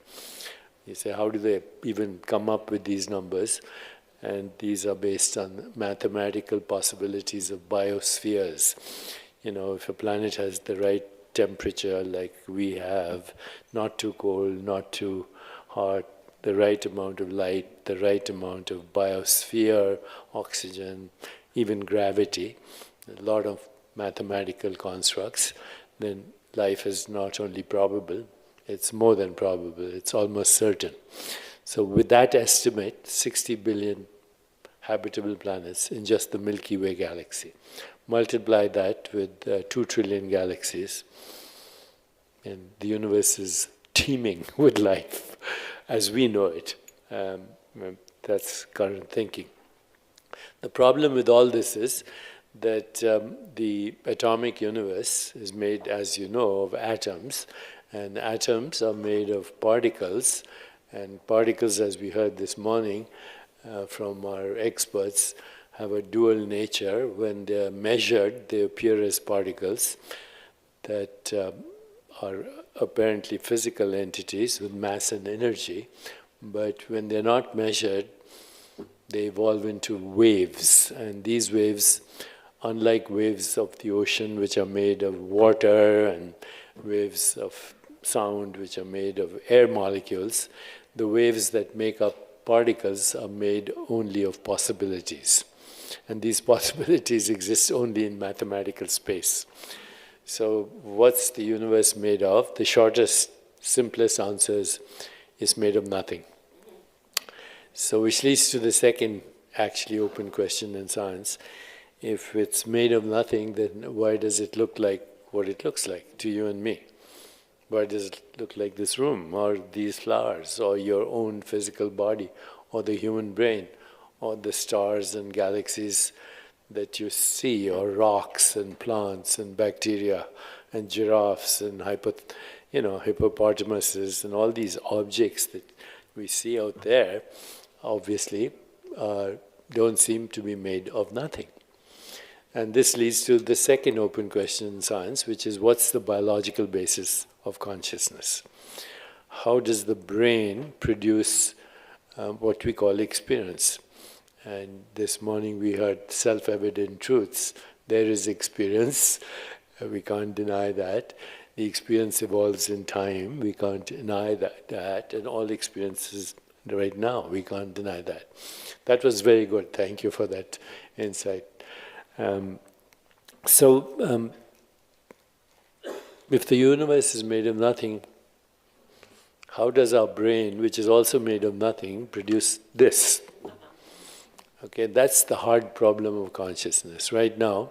[SPEAKER 7] You say, how do they even come up with these numbers? And these are based on mathematical possibilities of biospheres. You know, if a planet has the right temperature like we have, not too cold, not too hot, the right amount of light, the right amount of biosphere, oxygen, even gravity, a lot of mathematical constructs, then life is not only probable, it's more than probable, it's almost certain. So with that estimate, 60 billion habitable planets in just the Milky Way galaxy. Multiply that with 2 trillion galaxies, and the universe is teeming with life as we know it. That's current thinking. The problem with all this is that the atomic universe is made, as you know, of atoms, and atoms are made of particles, and particles, as we heard this morning from our experts, have a dual nature. When they are measured, they appear as particles that are apparently physical entities with mass and energy, but when they're not measured, they evolve into waves, and these waves, unlike waves of the ocean, which are made of water, and waves of sound, which are made of air molecules, the waves that make up particles are made only of possibilities. And these possibilities exist only in mathematical space. So what's the universe made of? The shortest, simplest answer is it's made of nothing. So which leads to the second actually open question in science. If it's made of nothing, then why does it look like what it looks like to you and me? Why does it look like this room, or these flowers, or your own physical body, or the human brain, or the stars and galaxies that you see, or rocks and plants and bacteria and giraffes and hippopotamuses and all these objects that we see out there, obviously, don't seem to be made of nothing. And this leads to the second open question in science, which is what's the biological basis of consciousness? How does the brain produce what we call experience? And this morning we heard self-evident truths. There is experience, we can't deny that. The experience evolves in time, we can't deny that, and all experiences right now, we can't deny that. That was very good, thank you for that insight. If the universe is made of nothing, how does our brain, which is also made of nothing, produce this? Okay, that's the hard problem of consciousness. Right now,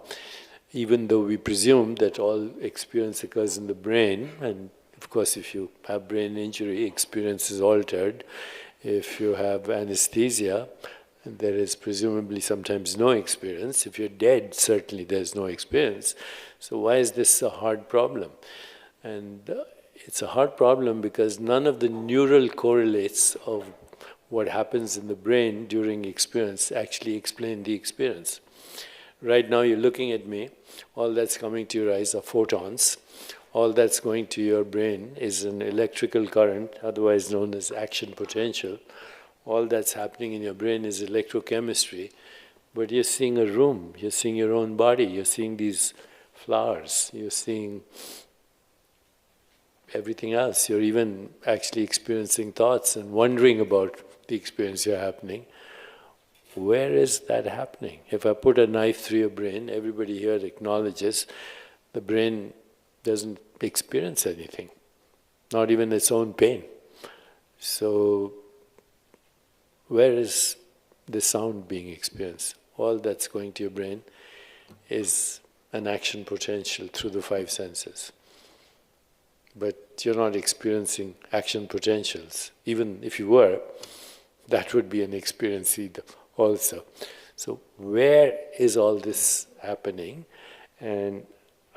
[SPEAKER 7] even though we presume that all experience occurs in the brain, and of course if you have brain injury, experience is altered. If you have anesthesia, there is presumably sometimes no experience. If you're dead, certainly there's no experience. So why is this a hard problem? And it's a hard problem because none of the neural correlates of what happens in the brain during experience actually explain the experience. Right now you're looking at me, all that's coming to your eyes are photons. All that's going to your brain is an electrical current, otherwise known as action potential. All that's happening in your brain is electrochemistry, but you're seeing a room, you're seeing your own body, you're seeing these flowers, you're seeing everything else. You're even actually experiencing thoughts and wondering about the experience you're happening. Where is that happening? If I put a knife through your brain, everybody here acknowledges the brain doesn't experience anything, not even its own pain. So where is the sound being experienced? All that's going to your brain is an action potential through the five senses. But you're not experiencing action potentials. Even if you were, that would be an experience also. So where is all this happening? And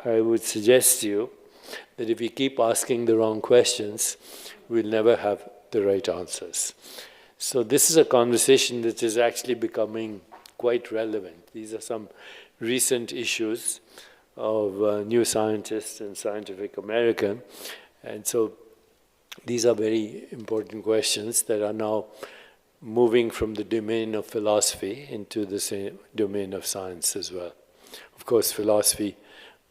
[SPEAKER 7] I would suggest to you that if we keep asking the wrong questions, we'll never have the right answers. So this is a conversation that is actually becoming quite relevant. These are some recent issues of New Scientist and Scientific American. And so these are very important questions that are now moving from the domain of philosophy into the same domain of science as well. Of course, philosophy,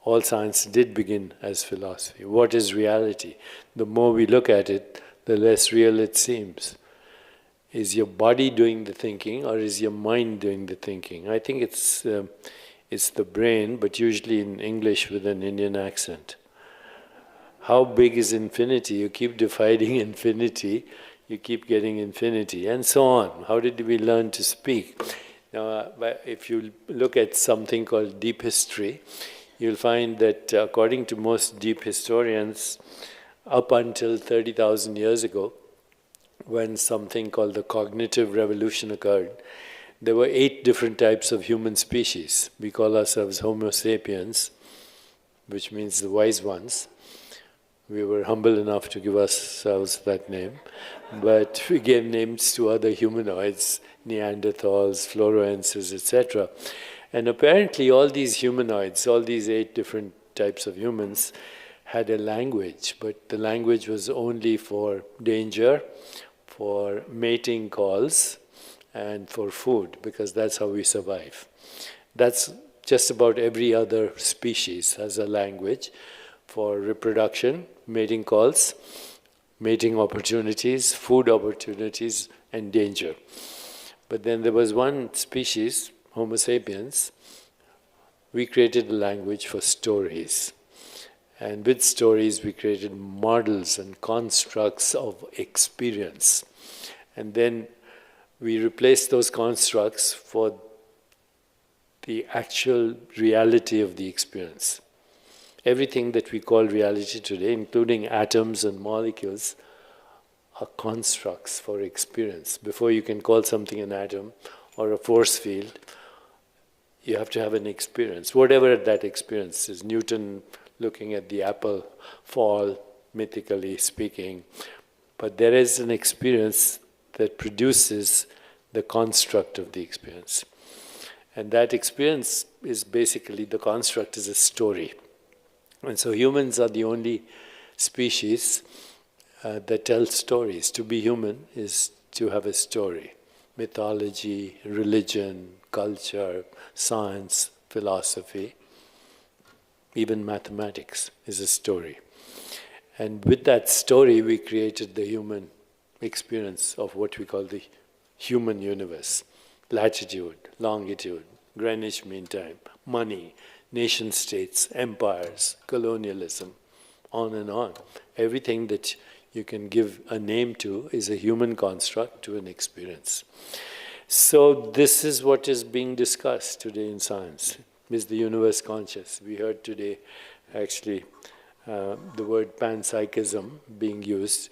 [SPEAKER 7] all science did begin as philosophy. What is reality? The more we look at it, the less real it seems. Is your body doing the thinking, or is your mind doing the thinking? I think it's the brain, but usually in English with an Indian accent. How big is infinity? You keep dividing infinity, you keep getting infinity, and so on. How did we learn to speak? Now, if you look at something called deep history, you'll find that according to most deep historians, up until 30,000 years ago, when something called the cognitive revolution occurred, there were 8 different types of human species. We call ourselves Homo sapiens, which means the wise ones. We were humble enough to give ourselves that name, but we gave names to other humanoids, Neanderthals, Floroenses, etc. And apparently all these humanoids, all these 8 different types of humans, had a language, but the language was only for danger, for mating calls, and for food, because that's how we survive. That's just about every other species has a language for reproduction, mating calls, mating opportunities, food opportunities, and danger. But then there was one species, Homo sapiens. We created a language for stories. And with stories, we created models and constructs of experience. And then we replaced those constructs for the actual reality of the experience. Everything that we call reality today, including atoms and molecules, are constructs for experience. Before you can call something an atom or a force field, you have to have an experience, whatever that experience is. Newton looking at the apple fall, mythically speaking. But there is an experience that produces the construct of the experience. And that experience is basically, the construct is a story. And so humans are the only species that tell stories. To be human is to have a story. Mythology, religion, culture, science, philosophy, even mathematics is a story. And with that story, we created the human experience of what we call the human universe. Latitude, longitude, Greenwich Mean Time, money, nation-states, empires, colonialism, on and on. Everything that you can give a name to is a human construct to an experience. So this is what is being discussed today in science. Is the universe conscious? We heard today, actually, the word panpsychism being used,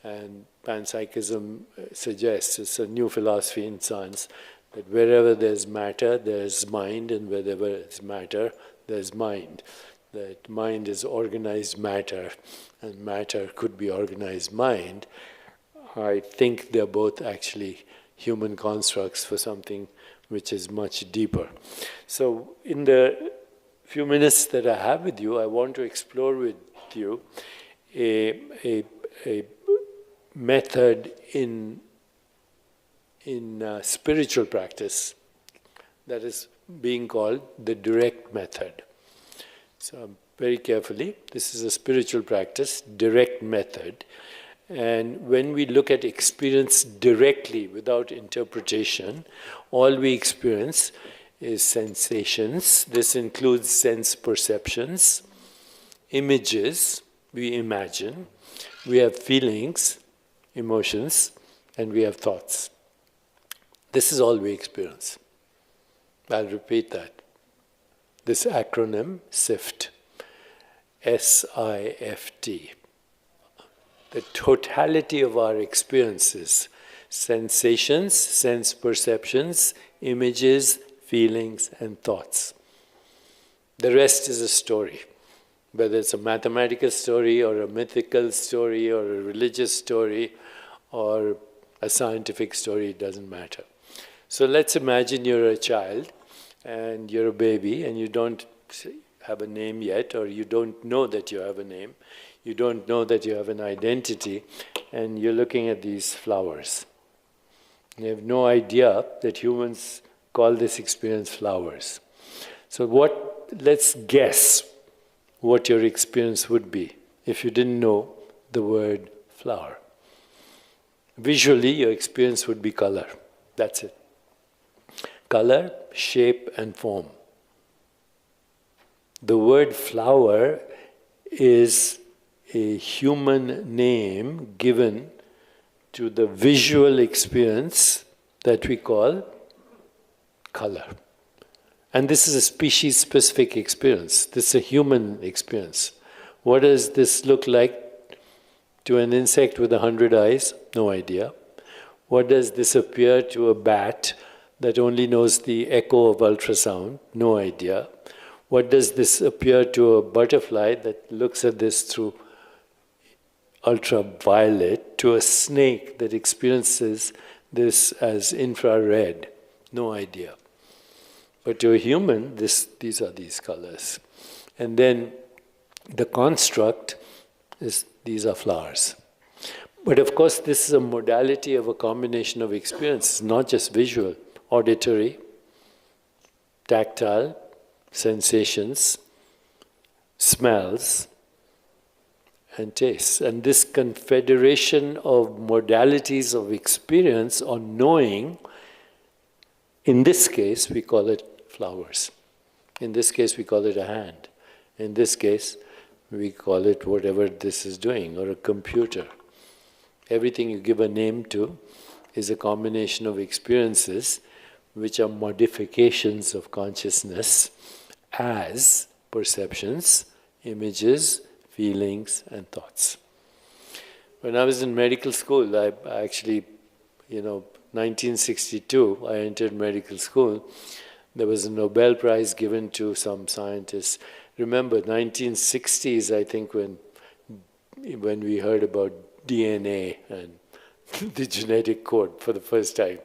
[SPEAKER 7] and panpsychism suggests, it's a new philosophy in science, that wherever there's matter, there's mind, and wherever there's matter, there's mind. That mind is organized matter, and matter could be organized mind. I think they're both actually human constructs for something which is much deeper. So in the few minutes that I have with you, I want to explore with you a method in spiritual practice that is being called the direct method. So very carefully, this is a spiritual practice, direct method. And when we look at experience directly without interpretation, all we experience is sensations. This includes sense perceptions, images, we imagine, we have feelings, emotions, and we have thoughts. This is all we experience. I'll repeat that. This acronym, SIFT, S-I-F-T. The totality of our experiences, sensations, sense perceptions, images, feelings, and thoughts. The rest is a story. Whether it's a mathematical story or a mythical story or a religious story or a scientific story, it doesn't matter. So let's imagine you're a child and you're a baby and you don't have a name yet, or you don't know that you have a name. You don't know that you have an identity, and you're looking at these flowers. You have no idea that humans call this experience flowers. So let's guess what your experience would be if you didn't know the word flower. Visually, your experience would be color. That's it. Color, shape, and form. The word flower is a human name given to the visual experience that we call color. And this is a species-specific experience. This is a human experience. What does this look like to an insect with 100 eyes? No idea. What does this appear to a bat that only knows the echo of ultrasound? No idea. What does this appear to a butterfly that looks at this through ultraviolet, to a snake that experiences this as infrared? No idea. But to a human, these are these colors. And then the construct is these are flowers. But of course, this is a modality of a combination of experiences, not just visual, auditory, tactile, sensations, smells, and tastes. And this confederation of modalities of experience or knowing, in this case, we call it flowers. In this case, we call it a hand. In this case, we call it whatever this is doing, or a computer. Everything you give a name to is a combination of experiences which are modifications of consciousness as perceptions, images, feelings, and thoughts. When I was in medical school, I actually, 1962, I entered medical school. There was a Nobel Prize given to some scientists. Remember, 1960s, I think, when we heard about DNA and the genetic code for the first time.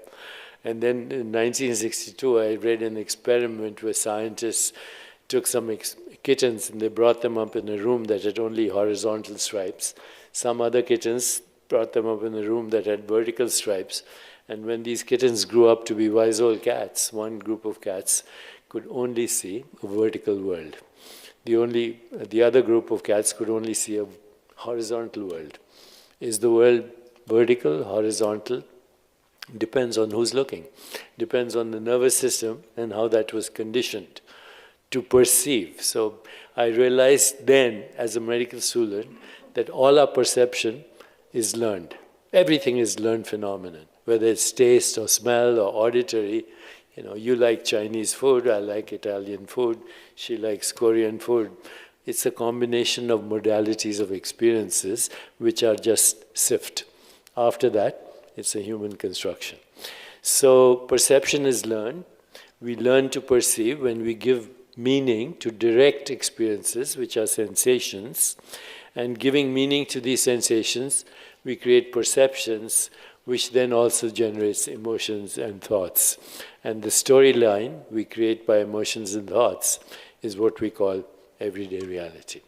[SPEAKER 7] And then in 1962, I read an experiment where scientists took some kittens and they brought them up in a room that had only horizontal stripes. Some other kittens brought them up in a room that had vertical stripes. And when these kittens grew up to be wise old cats, one group of cats could only see a vertical world. The other group of cats could only see a horizontal world. Is the world vertical, horizontal? Depends on who's looking. Depends on the nervous system and how that was conditioned to perceive. So I realized then, as a medical student, that all our perception is learned. Everything is learned phenomenon, whether it's taste or smell or auditory. You like Chinese food, I like Italian food, she likes Korean food. It's a combination of modalities of experiences which are just sift. After that, it's a human construction. So perception is learned. We learn to perceive when we give meaning to direct experiences, which are sensations. And giving meaning to these sensations, we create perceptions, which then also generates emotions and thoughts. And the storyline we create by emotions and thoughts is what we call everyday reality.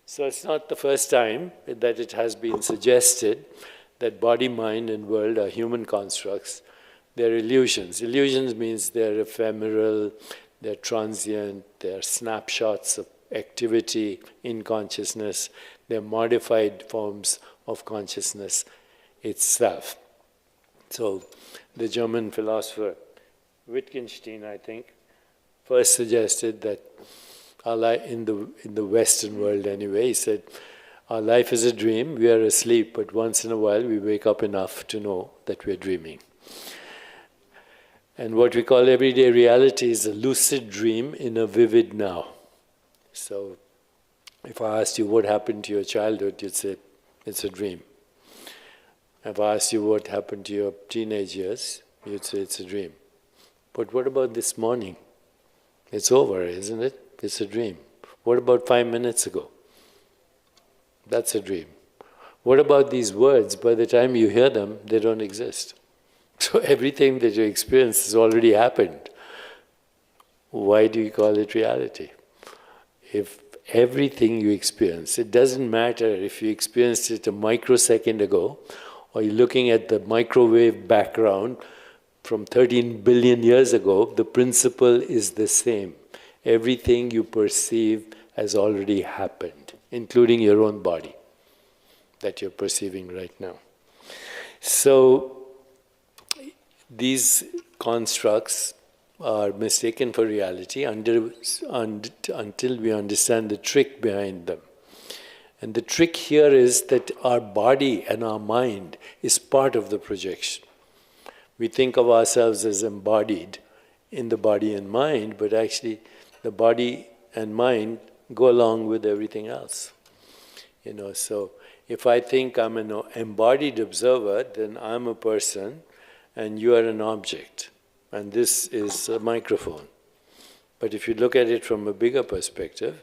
[SPEAKER 7] So it's not the first time that it has been suggested that body, mind, and world are human constructs. They're illusions. Illusions means they're ephemeral, they're transient, they're snapshots of activity in consciousness, they're modified forms of consciousness itself. So the German philosopher Wittgenstein, I think, first suggested that our life, in the Western world anyway, he said, our life is a dream, we are asleep, but once in a while we wake up enough to know that we're dreaming. And what we call everyday reality is a lucid dream in a vivid now. So if I asked you what happened to your childhood, you'd say, it's a dream. If I asked you what happened to your teenage years, you'd say it's a dream. But what about this morning? It's over, isn't it? It's a dream. What about 5 minutes ago? That's a dream. What about these words? By the time you hear them, they don't exist. So everything that you experience has already happened. Why do you call it reality? If everything you experience, it doesn't matter if you experienced it a microsecond ago, or you're looking at the microwave background from 13 billion years ago, the principle is the same. Everything you perceive has already happened, including your own body that you're perceiving right now. So these constructs are mistaken for reality until we understand the trick behind them. And the trick here is that our body and our mind is part of the projection. We think of ourselves as embodied in the body and mind, but actually the body and mind go along with everything else. So if I think I'm an embodied observer, then I'm a person and you are an object. And this is a microphone. But if you look at it from a bigger perspective,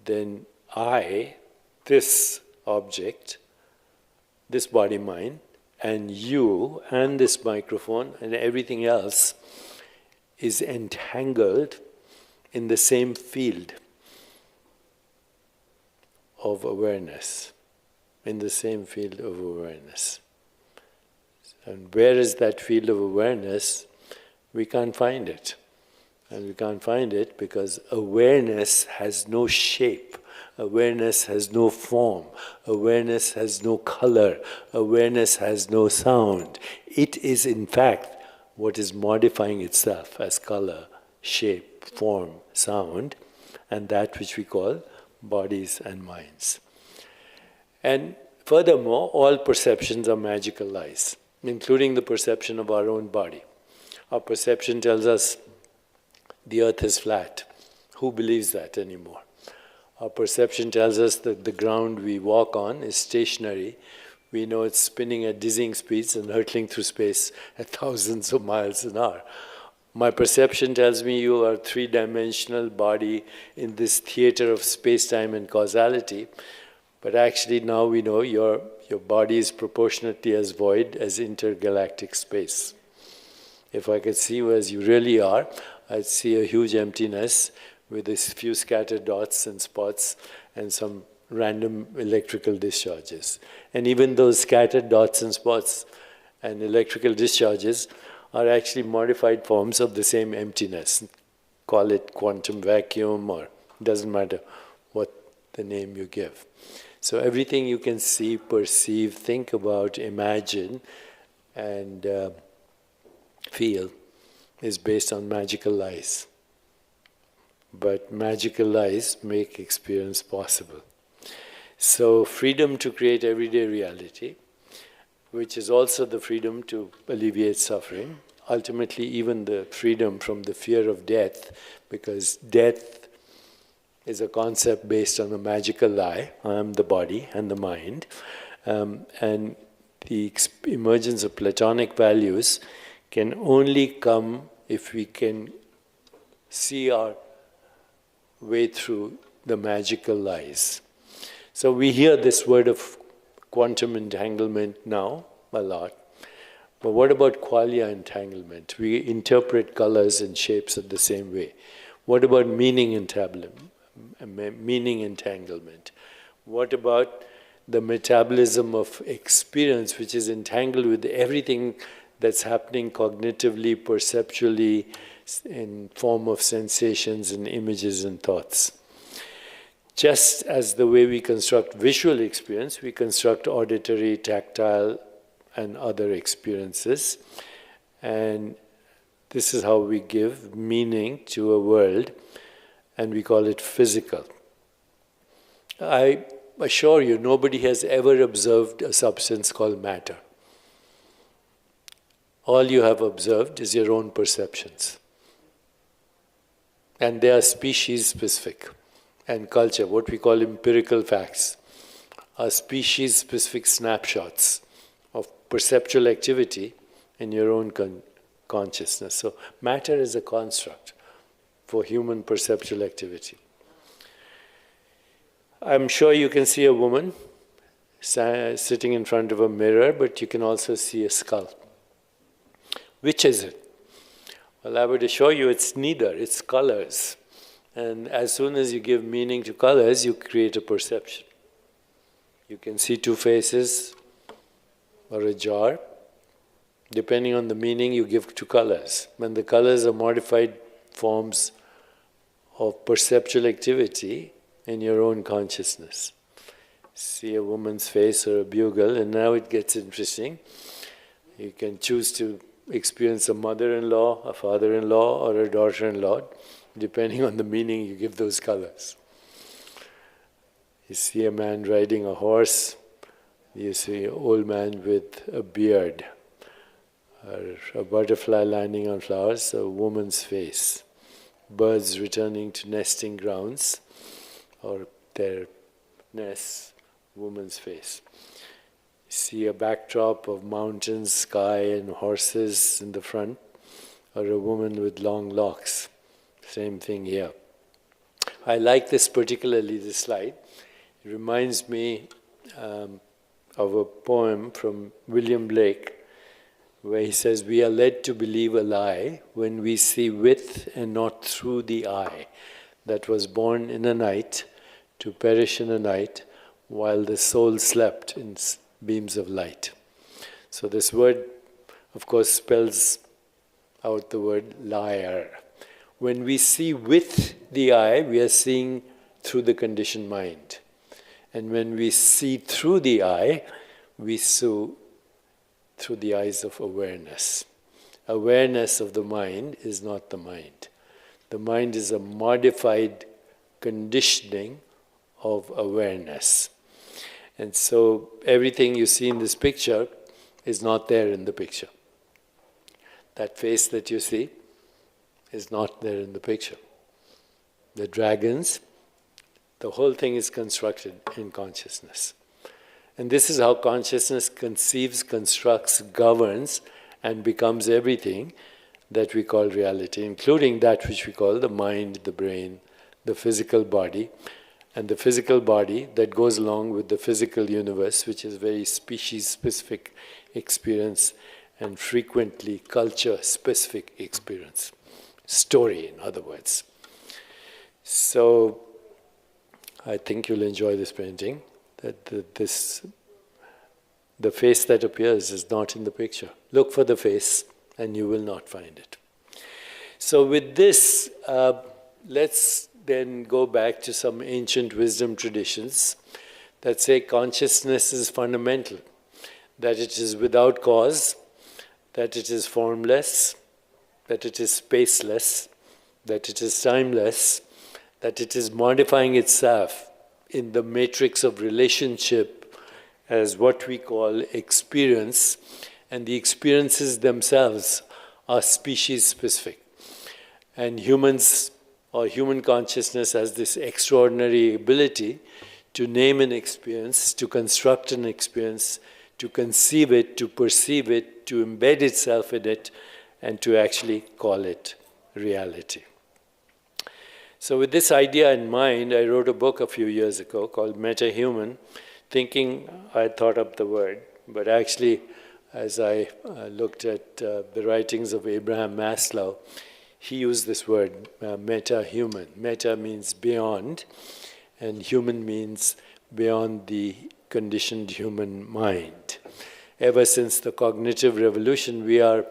[SPEAKER 7] then I, this object, this body-mind, and you, and this microphone, and everything else is entangled in the same field of awareness, in the same field of awareness. And where is that field of awareness? We can't find it. And we can't find it because awareness has no shape. Awareness has no form. Awareness has no color. Awareness has no sound. It is, in fact, what is modifying itself as color, shape, form, sound, and that which we call bodies and minds. And furthermore, all perceptions are magical lies, including the perception of our own body. Our perception tells us the earth is flat. Who believes that anymore? Our perception tells us that the ground we walk on is stationary. We know it's spinning at dizzying speeds and hurtling through space at thousands of miles an hour. My perception tells me you are a three-dimensional body in this theater of space-time and causality. But actually now we know your body is proportionately as void as intergalactic space. If I could see you as you really are, I'd see a huge emptiness with a few scattered dots and spots and some random electrical discharges. And even those scattered dots and spots and electrical discharges are actually modified forms of the same emptiness. Call it quantum vacuum, or it doesn't matter what the name you give. So everything you can see, perceive, think about, imagine, and feel is based on magical lies. But magical lies make experience possible. So freedom to create everyday reality, which is also the freedom to alleviate suffering, ultimately even the freedom from the fear of death, because death is a concept based on a magical lie. I am the body and the mind. And the emergence of Platonic values can only come if we can see our way through the magical lies. So we hear this word of quantum entanglement now a lot. But what about qualia entanglement? We interpret colors and shapes in the same way. What about meaning entanglement? What about the metabolism of experience, which is entangled with everything that's happening cognitively, perceptually, in form of sensations and images and thoughts? Just as the way we construct visual experience, we construct auditory, tactile, and other experiences. And this is how we give meaning to a world, and we call it physical. I assure you, nobody has ever observed a substance called matter. All you have observed is your own perceptions. And they are species-specific. And culture, what we call empirical facts, are species-specific snapshots of perceptual activity in your own consciousness. So matter is a construct for human perceptual activity. I'm sure you can see a woman sitting in front of a mirror, but you can also see a skull. Which is it? Well, I would assure you it's neither, it's colors. And as soon as you give meaning to colors, you create a perception. You can see two faces or a jar, depending on the meaning you give to colors. When the colors are modified forms of perceptual activity in your own consciousness. See a woman's face or a bugle, and now it gets interesting. You can choose to experience a mother-in-law, a father-in-law, or a daughter-in-law, depending on the meaning you give those colors. You see a man riding a horse, you see an old man with a beard, or a butterfly landing on flowers, a woman's face, birds returning to nesting grounds, or their nests, woman's face. See a backdrop of mountains, sky, and horses in the front, or a woman with long locks. Same thing here. I like this particularly, this slide. It reminds me of a poem from William Blake, where he says, "We are led to believe a lie when we see with and not through the eye that was born in a night, to perish in a night, while the soul slept in beams of light." So this word, of course, spells out the word liar. When we see with the eye, we are seeing through the conditioned mind. And when we see through the eye, we see through the eyes of awareness. Awareness of the mind is not the mind. The mind is a modified conditioning of awareness. And so everything you see in this picture is not there in the picture. That face that you see is not there in the picture. The dragons, the whole thing is constructed in consciousness. And this is how consciousness conceives, constructs, governs, and becomes everything that we call reality, including that which we call the mind, the brain, the physical body, and the physical body that goes along with the physical universe, which is very species-specific experience and frequently culture-specific experience. Story, in other words. So I think you'll enjoy this painting. The face that appears is not in the picture. Look for the face and you will not find it. So with this, let's then go back to some ancient wisdom traditions that say consciousness is fundamental, that it is without cause, that it is formless, that it is spaceless, that it is timeless, that it is modifying itself in the matrix of relationship as what we call experience, and the experiences themselves are species-specific. And humans, or human consciousness, has this extraordinary ability to name an experience, to construct an experience, to conceive it, to perceive it, to embed itself in it, and to actually call it reality. So with this idea in mind, I wrote a book a few years ago called Meta-Human, thinking I thought up the word, but actually, as I looked at the writings of Abraham Maslow, he used this word, meta-human. Meta means beyond, and human means beyond the conditioned human mind. Ever since the cognitive revolution, we are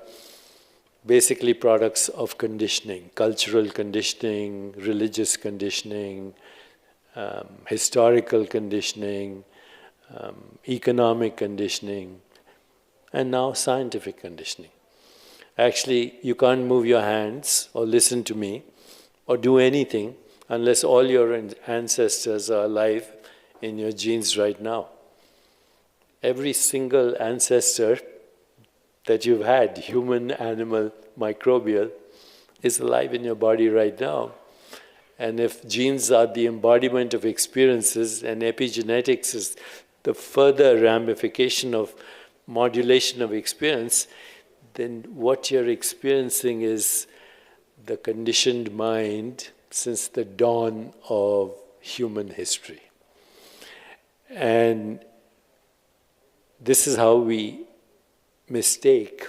[SPEAKER 7] basically products of conditioning, cultural conditioning, religious conditioning, historical conditioning, economic conditioning, and now scientific conditioning. Actually, you can't move your hands or listen to me or do anything unless all your ancestors are alive in your genes right now. Every single ancestor that you've had, human, animal, microbial, is alive in your body right now. And if genes are the embodiment of experiences and epigenetics is the further ramification of modulation of experience, then what you're experiencing is the conditioned mind since the dawn of human history. And this is how we mistake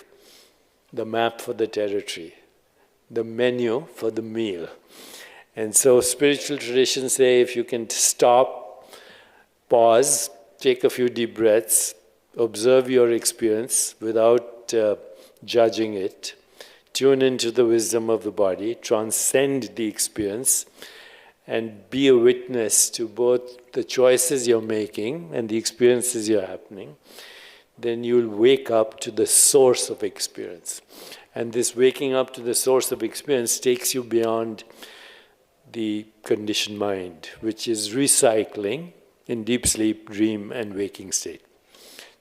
[SPEAKER 7] the map for the territory, the menu for the meal. And so spiritual traditions say if you can stop, pause, take a few deep breaths, observe your experience without judging it, tune into the wisdom of the body, transcend the experience, and be a witness to both the choices you're making and the experiences you're happening, then you'll wake up to the source of experience. And this waking up to the source of experience takes you beyond the conditioned mind, which is recycling in deep sleep, dream, and waking state.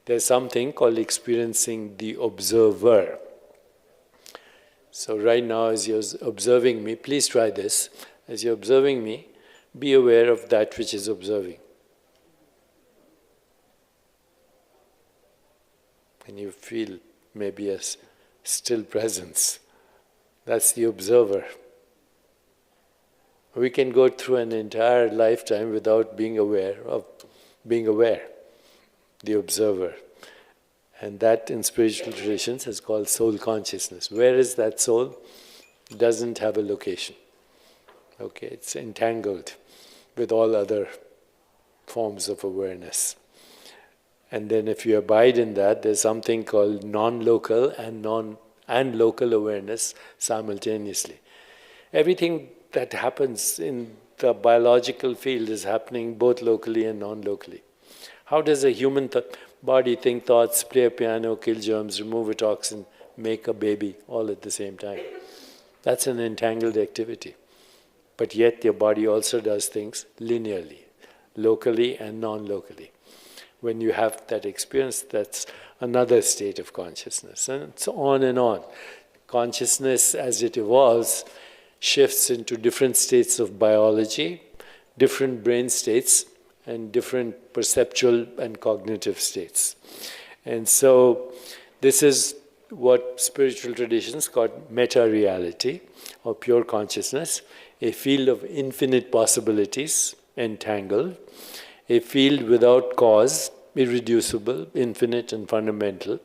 [SPEAKER 7] There's something called experiencing the observer. So right now, as you're observing me, please try this. As you're observing me, be aware of that which is observing. and you feel maybe a still presence. That's the observer. We can go through an entire lifetime without being aware of being aware, the observer. And that in spiritual traditions is called soul consciousness. Where is that soul? It doesn't have a location. Okay, it's entangled with all other forms of awareness. And then if you abide in that, there's something called non-local and local awareness simultaneously. Everything that happens in the biological field is happening both locally and non-locally. How does a human body think thoughts, play a piano, kill germs, remove a toxin, make a baby, all at the same time? That's an entangled activity. But yet your body also does things linearly, locally and non-locally. When you have that experience, that's another state of consciousness. And so on and on. Consciousness, as it evolves, shifts into different states of biology, different brain states, and different perceptual and cognitive states. And so this is what spiritual traditions call meta-reality, or pure consciousness, a field of infinite possibilities, entangled, a field without cause, irreducible, infinite and fundamental,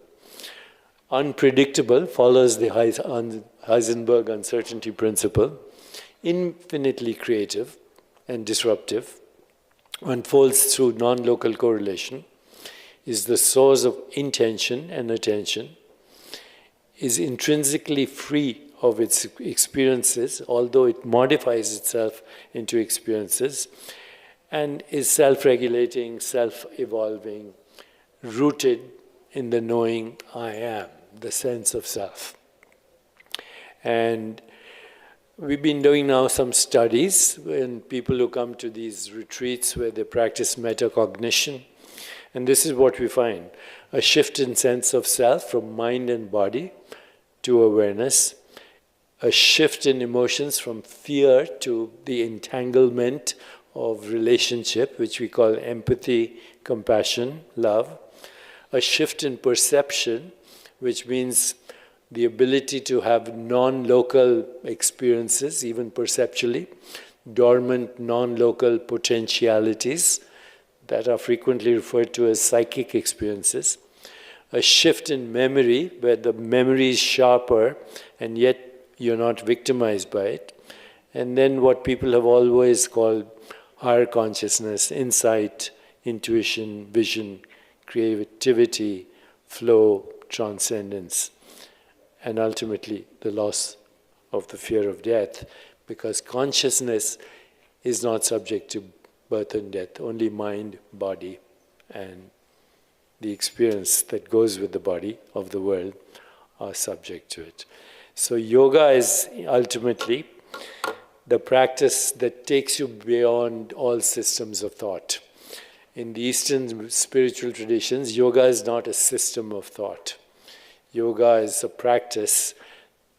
[SPEAKER 7] unpredictable, follows the Heisenberg uncertainty principle, infinitely creative and disruptive, unfolds through non-local correlation, is the source of intention and attention, is intrinsically free of its experiences, although it modifies itself into experiences, and is self-regulating, self-evolving, rooted in the knowing I am, the sense of self. And we've been doing now some studies when people who come to these retreats where they practice metacognition, and this is what we find: a shift in sense of self from mind and body to awareness, a shift in emotions from fear to the entanglement of relationship, which we call empathy, compassion, love, a shift in perception, which means the ability to have non-local experiences, even perceptually, dormant non-local potentialities that are frequently referred to as psychic experiences, a shift in memory, where the memory is sharper and yet you're not victimized by it, and then what people have always called higher consciousness, insight, intuition, vision, creativity, flow, transcendence, and ultimately the loss of the fear of death, because consciousness is not subject to birth and death. Only mind, body, and the experience that goes with the body of the world are subject to it. So yoga is ultimately the practice that takes you beyond all systems of thought. In the Eastern spiritual traditions, yoga is not a system of thought. Yoga is a practice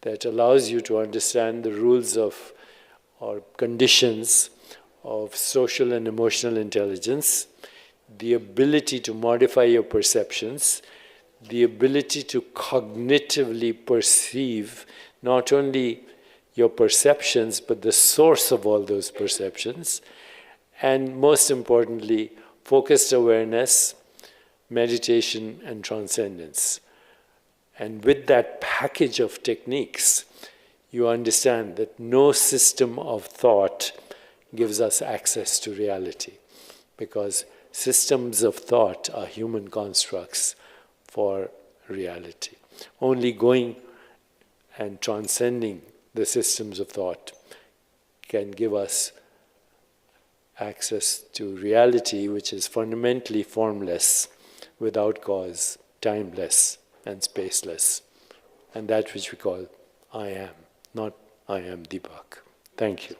[SPEAKER 7] that allows you to understand the rules of, or conditions of social and emotional intelligence, the ability to modify your perceptions, the ability to cognitively perceive not only your perceptions, but the source of all those perceptions, and most importantly, focused awareness, meditation, and transcendence. And with that package of techniques, you understand that no system of thought gives us access to reality, because systems of thought are human constructs for reality. Only going and transcending the systems of thought can give us access to reality, which is fundamentally formless, without cause, timeless, and spaceless, and that which we call I am, not I am Deepak. Thank you.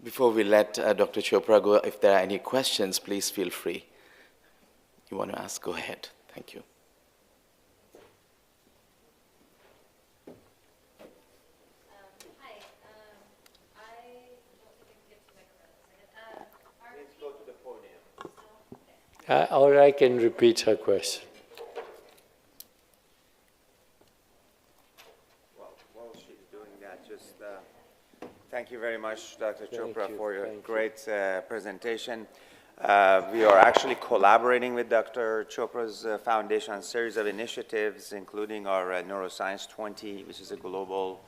[SPEAKER 6] Before we let Dr. Chopra go, if there are any questions, please feel free you want to ask, go ahead. Thank you.
[SPEAKER 7] Or I can repeat her question.
[SPEAKER 8] While she's doing that, just thank you very much, Dr. Chopra,
[SPEAKER 7] you,
[SPEAKER 8] for your
[SPEAKER 7] thank you.
[SPEAKER 8] great presentation. We are actually collaborating with Dr. Chopra's foundation on a series of initiatives, including our Neuroscience 20, which is a global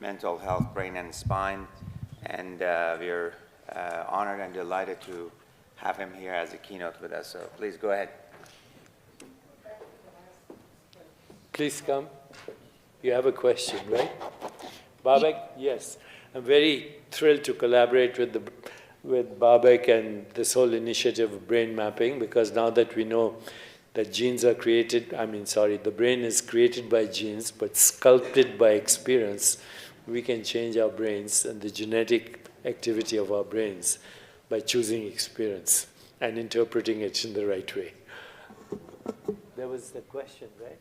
[SPEAKER 8] mental health, brain, and spine. And we're honored and delighted to have him here as a keynote with us. So please go ahead.
[SPEAKER 7] Please come. You have a question, right? Babak, yes. I'm very thrilled to collaborate with Babak and this whole initiative of brain mapping, because now that we know that genes are created, the brain is created by genes, but sculpted by experience, we can change our brains and the genetic activity of our brains by choosing experience and interpreting it in the right way. There was the question, right?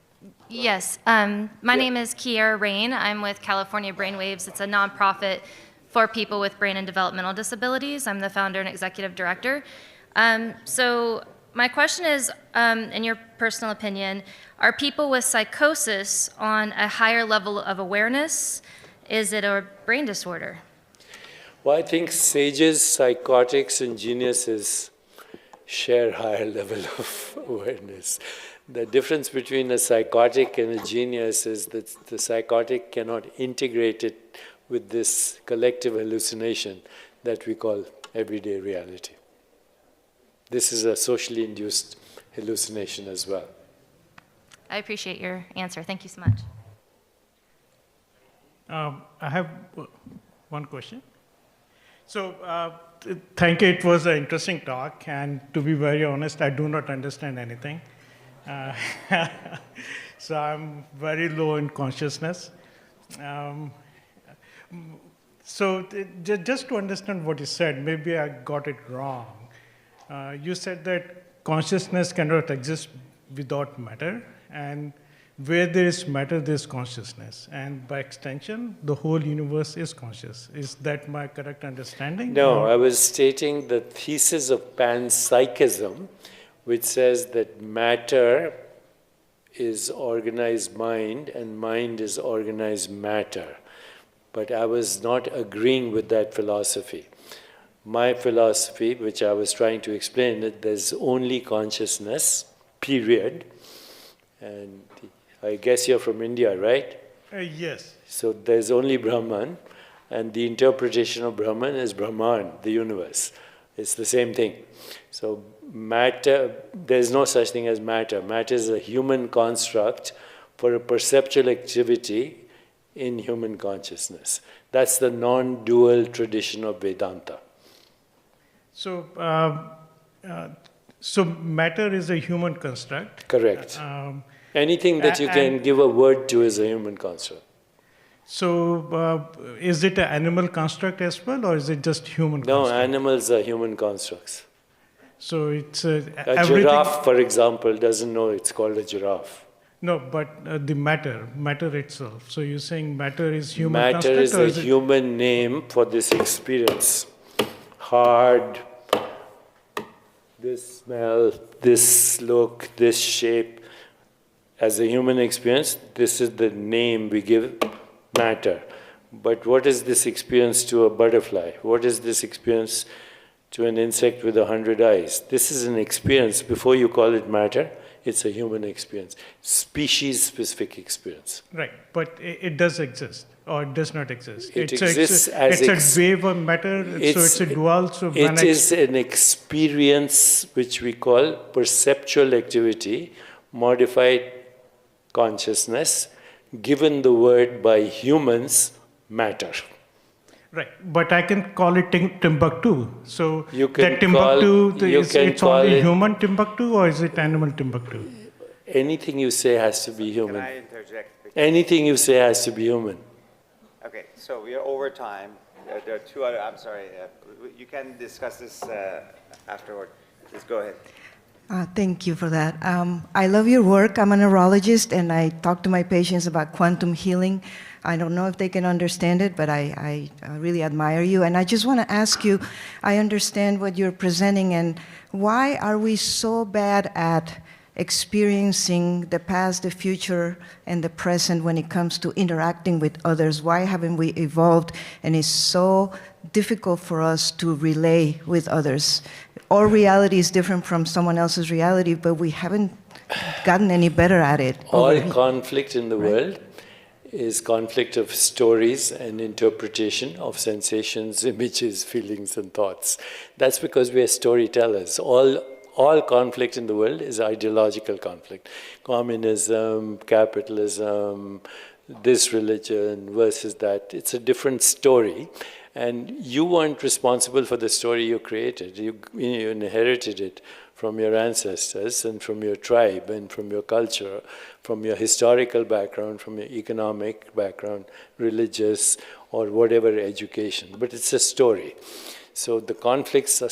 [SPEAKER 9] Yes. My name is Kiera Rain. I'm with California Brainwaves. It's a nonprofit for people with brain and developmental disabilities. I'm the founder and executive director. So my question is, in your personal opinion, are people with psychosis on a higher level of awareness? Is it a brain disorder?
[SPEAKER 7] Well, I think sages, psychotics, and geniuses share higher level of awareness. The difference between a psychotic and a genius is that the psychotic cannot integrate it with this collective hallucination that we call everyday reality. This is a socially induced hallucination as well.
[SPEAKER 9] I appreciate your answer. Thank you so much.
[SPEAKER 10] I have one question. So, thank you. It was an interesting talk, and to be very honest, I do not understand anything. So I'm very low in consciousness. So just to understand what you said, maybe I got it wrong. You said that consciousness cannot exist without matter, and where there is matter, there is consciousness. And by extension, the whole universe is conscious. Is that my correct understanding?
[SPEAKER 7] No, I was stating the thesis of panpsychism, which says that matter is organized mind and mind is organized matter. But I was not agreeing with that philosophy. My philosophy, which I was trying to explain, that there's only consciousness, period. And I guess you're from India, right?
[SPEAKER 10] Yes.
[SPEAKER 7] So there's only Brahman, and the interpretation of Brahman is Brahman, the universe. It's the same thing. So matter, there's no such thing as matter. Matter is a human construct for a perceptual activity in human consciousness. That's the non-dual tradition of Vedanta.
[SPEAKER 10] So, so matter is a human construct.
[SPEAKER 7] Correct. Anything that you can give a word to is a human construct.
[SPEAKER 10] So, is it an animal construct as well, or is it just human construct?
[SPEAKER 7] No, animals are human constructs.
[SPEAKER 10] So it's
[SPEAKER 7] a giraffe, for example, doesn't know it's called a giraffe.
[SPEAKER 10] No, but the matter itself. So you're saying matter is human
[SPEAKER 7] matter
[SPEAKER 10] construct?
[SPEAKER 7] Matter is a human name for this experience. Hard, this smell, this look, this shape. As a human experience, this is the name we give matter. But what is this experience to a butterfly? What is this experience to an insect with 100 eyes? This is an experience. Before you call it matter, it's a human experience, species-specific experience.
[SPEAKER 10] Right, but it does exist, or it does not exist.
[SPEAKER 7] It exists as
[SPEAKER 10] it's a wave of matter, so it's a dual. So
[SPEAKER 7] it is an experience which we call perceptual activity, modified consciousness, given the word by humans, matter.
[SPEAKER 10] Right, but I can call it Timbuktu. So
[SPEAKER 7] you can
[SPEAKER 10] that Timbuktu, it's only
[SPEAKER 7] it
[SPEAKER 10] human Timbuktu, or is it animal Timbuktu?
[SPEAKER 7] Anything you say has to be human.
[SPEAKER 8] Can I interject?
[SPEAKER 7] Anything you say has to be human.
[SPEAKER 8] Okay, so we are over time. There are two other, I'm sorry, you can discuss this afterward. Please go ahead.
[SPEAKER 11] Thank you for that. I love your work. I'm a neurologist, and I talk to my patients about quantum healing. I don't know if they can understand it, but I really admire you. And I just want to ask you, I understand what you're presenting, and why are we so bad at experiencing the past, the future, and the present when it comes to interacting with others? Why haven't we evolved, and it's so difficult for us to relay with others? Our reality is different from someone else's reality, but we haven't gotten any better at it.
[SPEAKER 7] All conflict in the world is conflict of stories and interpretation of sensations, images, feelings, and thoughts. That's because we are storytellers. All conflict in the world is ideological conflict. Communism, capitalism, this religion versus that. It's a different story. And you weren't responsible for the story you created. You inherited it from your ancestors and from your tribe and from your culture, from your historical background, from your economic background, religious, or whatever education. But it's a story. So the conflicts are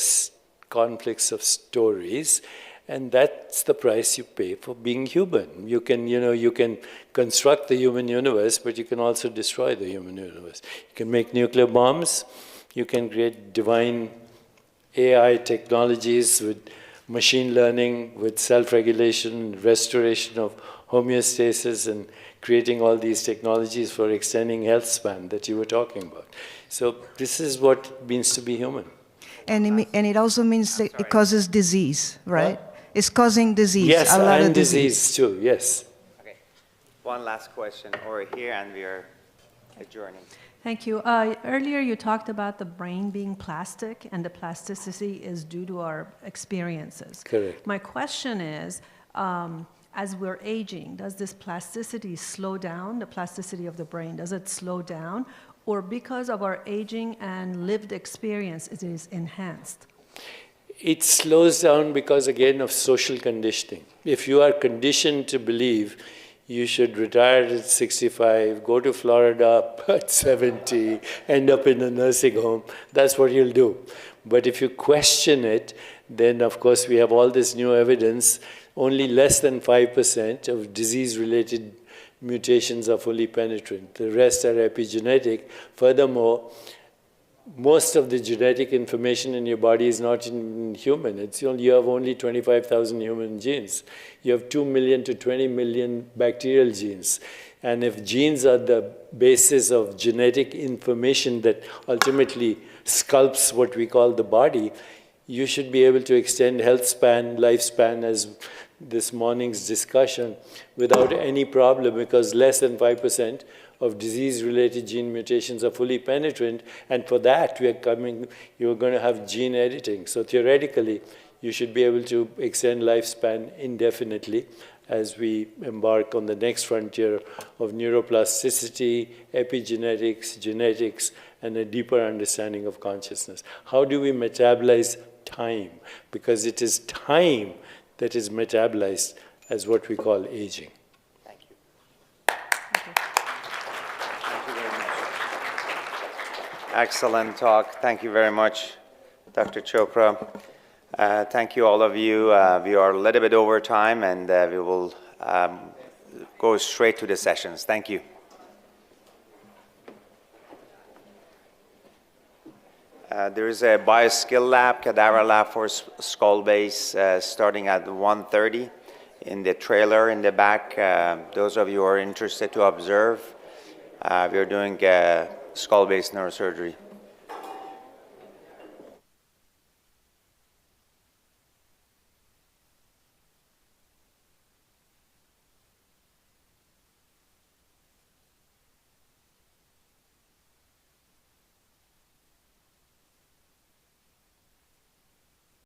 [SPEAKER 7] conflicts of stories, and that's the price you pay for being human. You can construct the human universe, but you can also destroy the human universe. You can make nuclear bombs. You can create divine AI technologies with machine learning, with self-regulation, restoration of homeostasis, and creating all these technologies for extending health span that you were talking about. So this is what it means to be human.
[SPEAKER 11] And it also means that it causes disease, right? It's causing disease.
[SPEAKER 7] Yes,
[SPEAKER 11] a lot
[SPEAKER 7] and
[SPEAKER 11] of
[SPEAKER 7] disease too, yes.
[SPEAKER 8] Okay. One last question over here, and we are adjourning.
[SPEAKER 12] Thank you. Earlier you talked about the brain being plastic, and the plasticity is due to our experiences.
[SPEAKER 7] Correct.
[SPEAKER 12] My question is, as we're aging, does this plasticity slow down, the plasticity of the brain, does it slow down? Or because of our aging and lived experience, it is enhanced?
[SPEAKER 7] It slows down because, again, of social conditioning. If you are conditioned to believe you should retire at 65, go to Florida at 70, end up in a nursing home, that's what you'll do. But if you question it, then of course we have all this new evidence. Only less than 5% of disease-related mutations are fully penetrant. The rest are epigenetic. Furthermore, most of the genetic information in your body is not in human. You have only 25,000 human genes. You have 2 million to 20 million bacterial genes. And if genes are the basis of genetic information that ultimately sculpts what we call the body, you should be able to extend health span, lifespan, as this morning's discussion, without any problem, because less than 5% of disease-related gene mutations are fully penetrant, and for that you're going to have gene editing. So theoretically, you should be able to extend lifespan indefinitely as we embark on the next frontier of neuroplasticity, epigenetics, genetics, and a deeper understanding of consciousness. How do we metabolize time? Because it is time that is metabolized as what we call aging.
[SPEAKER 8] Thank you. Thank you very much. Excellent talk. Thank you very much, Dr. Chopra. Thank you, all of you. We are a little bit over time, and we will go straight to the sessions. Thank you. There is a bioskill lab, cadaver lab for skull base starting at 1:30 in the trailer in the back. Those of you who are interested to observe, we are doing skull base neurosurgery.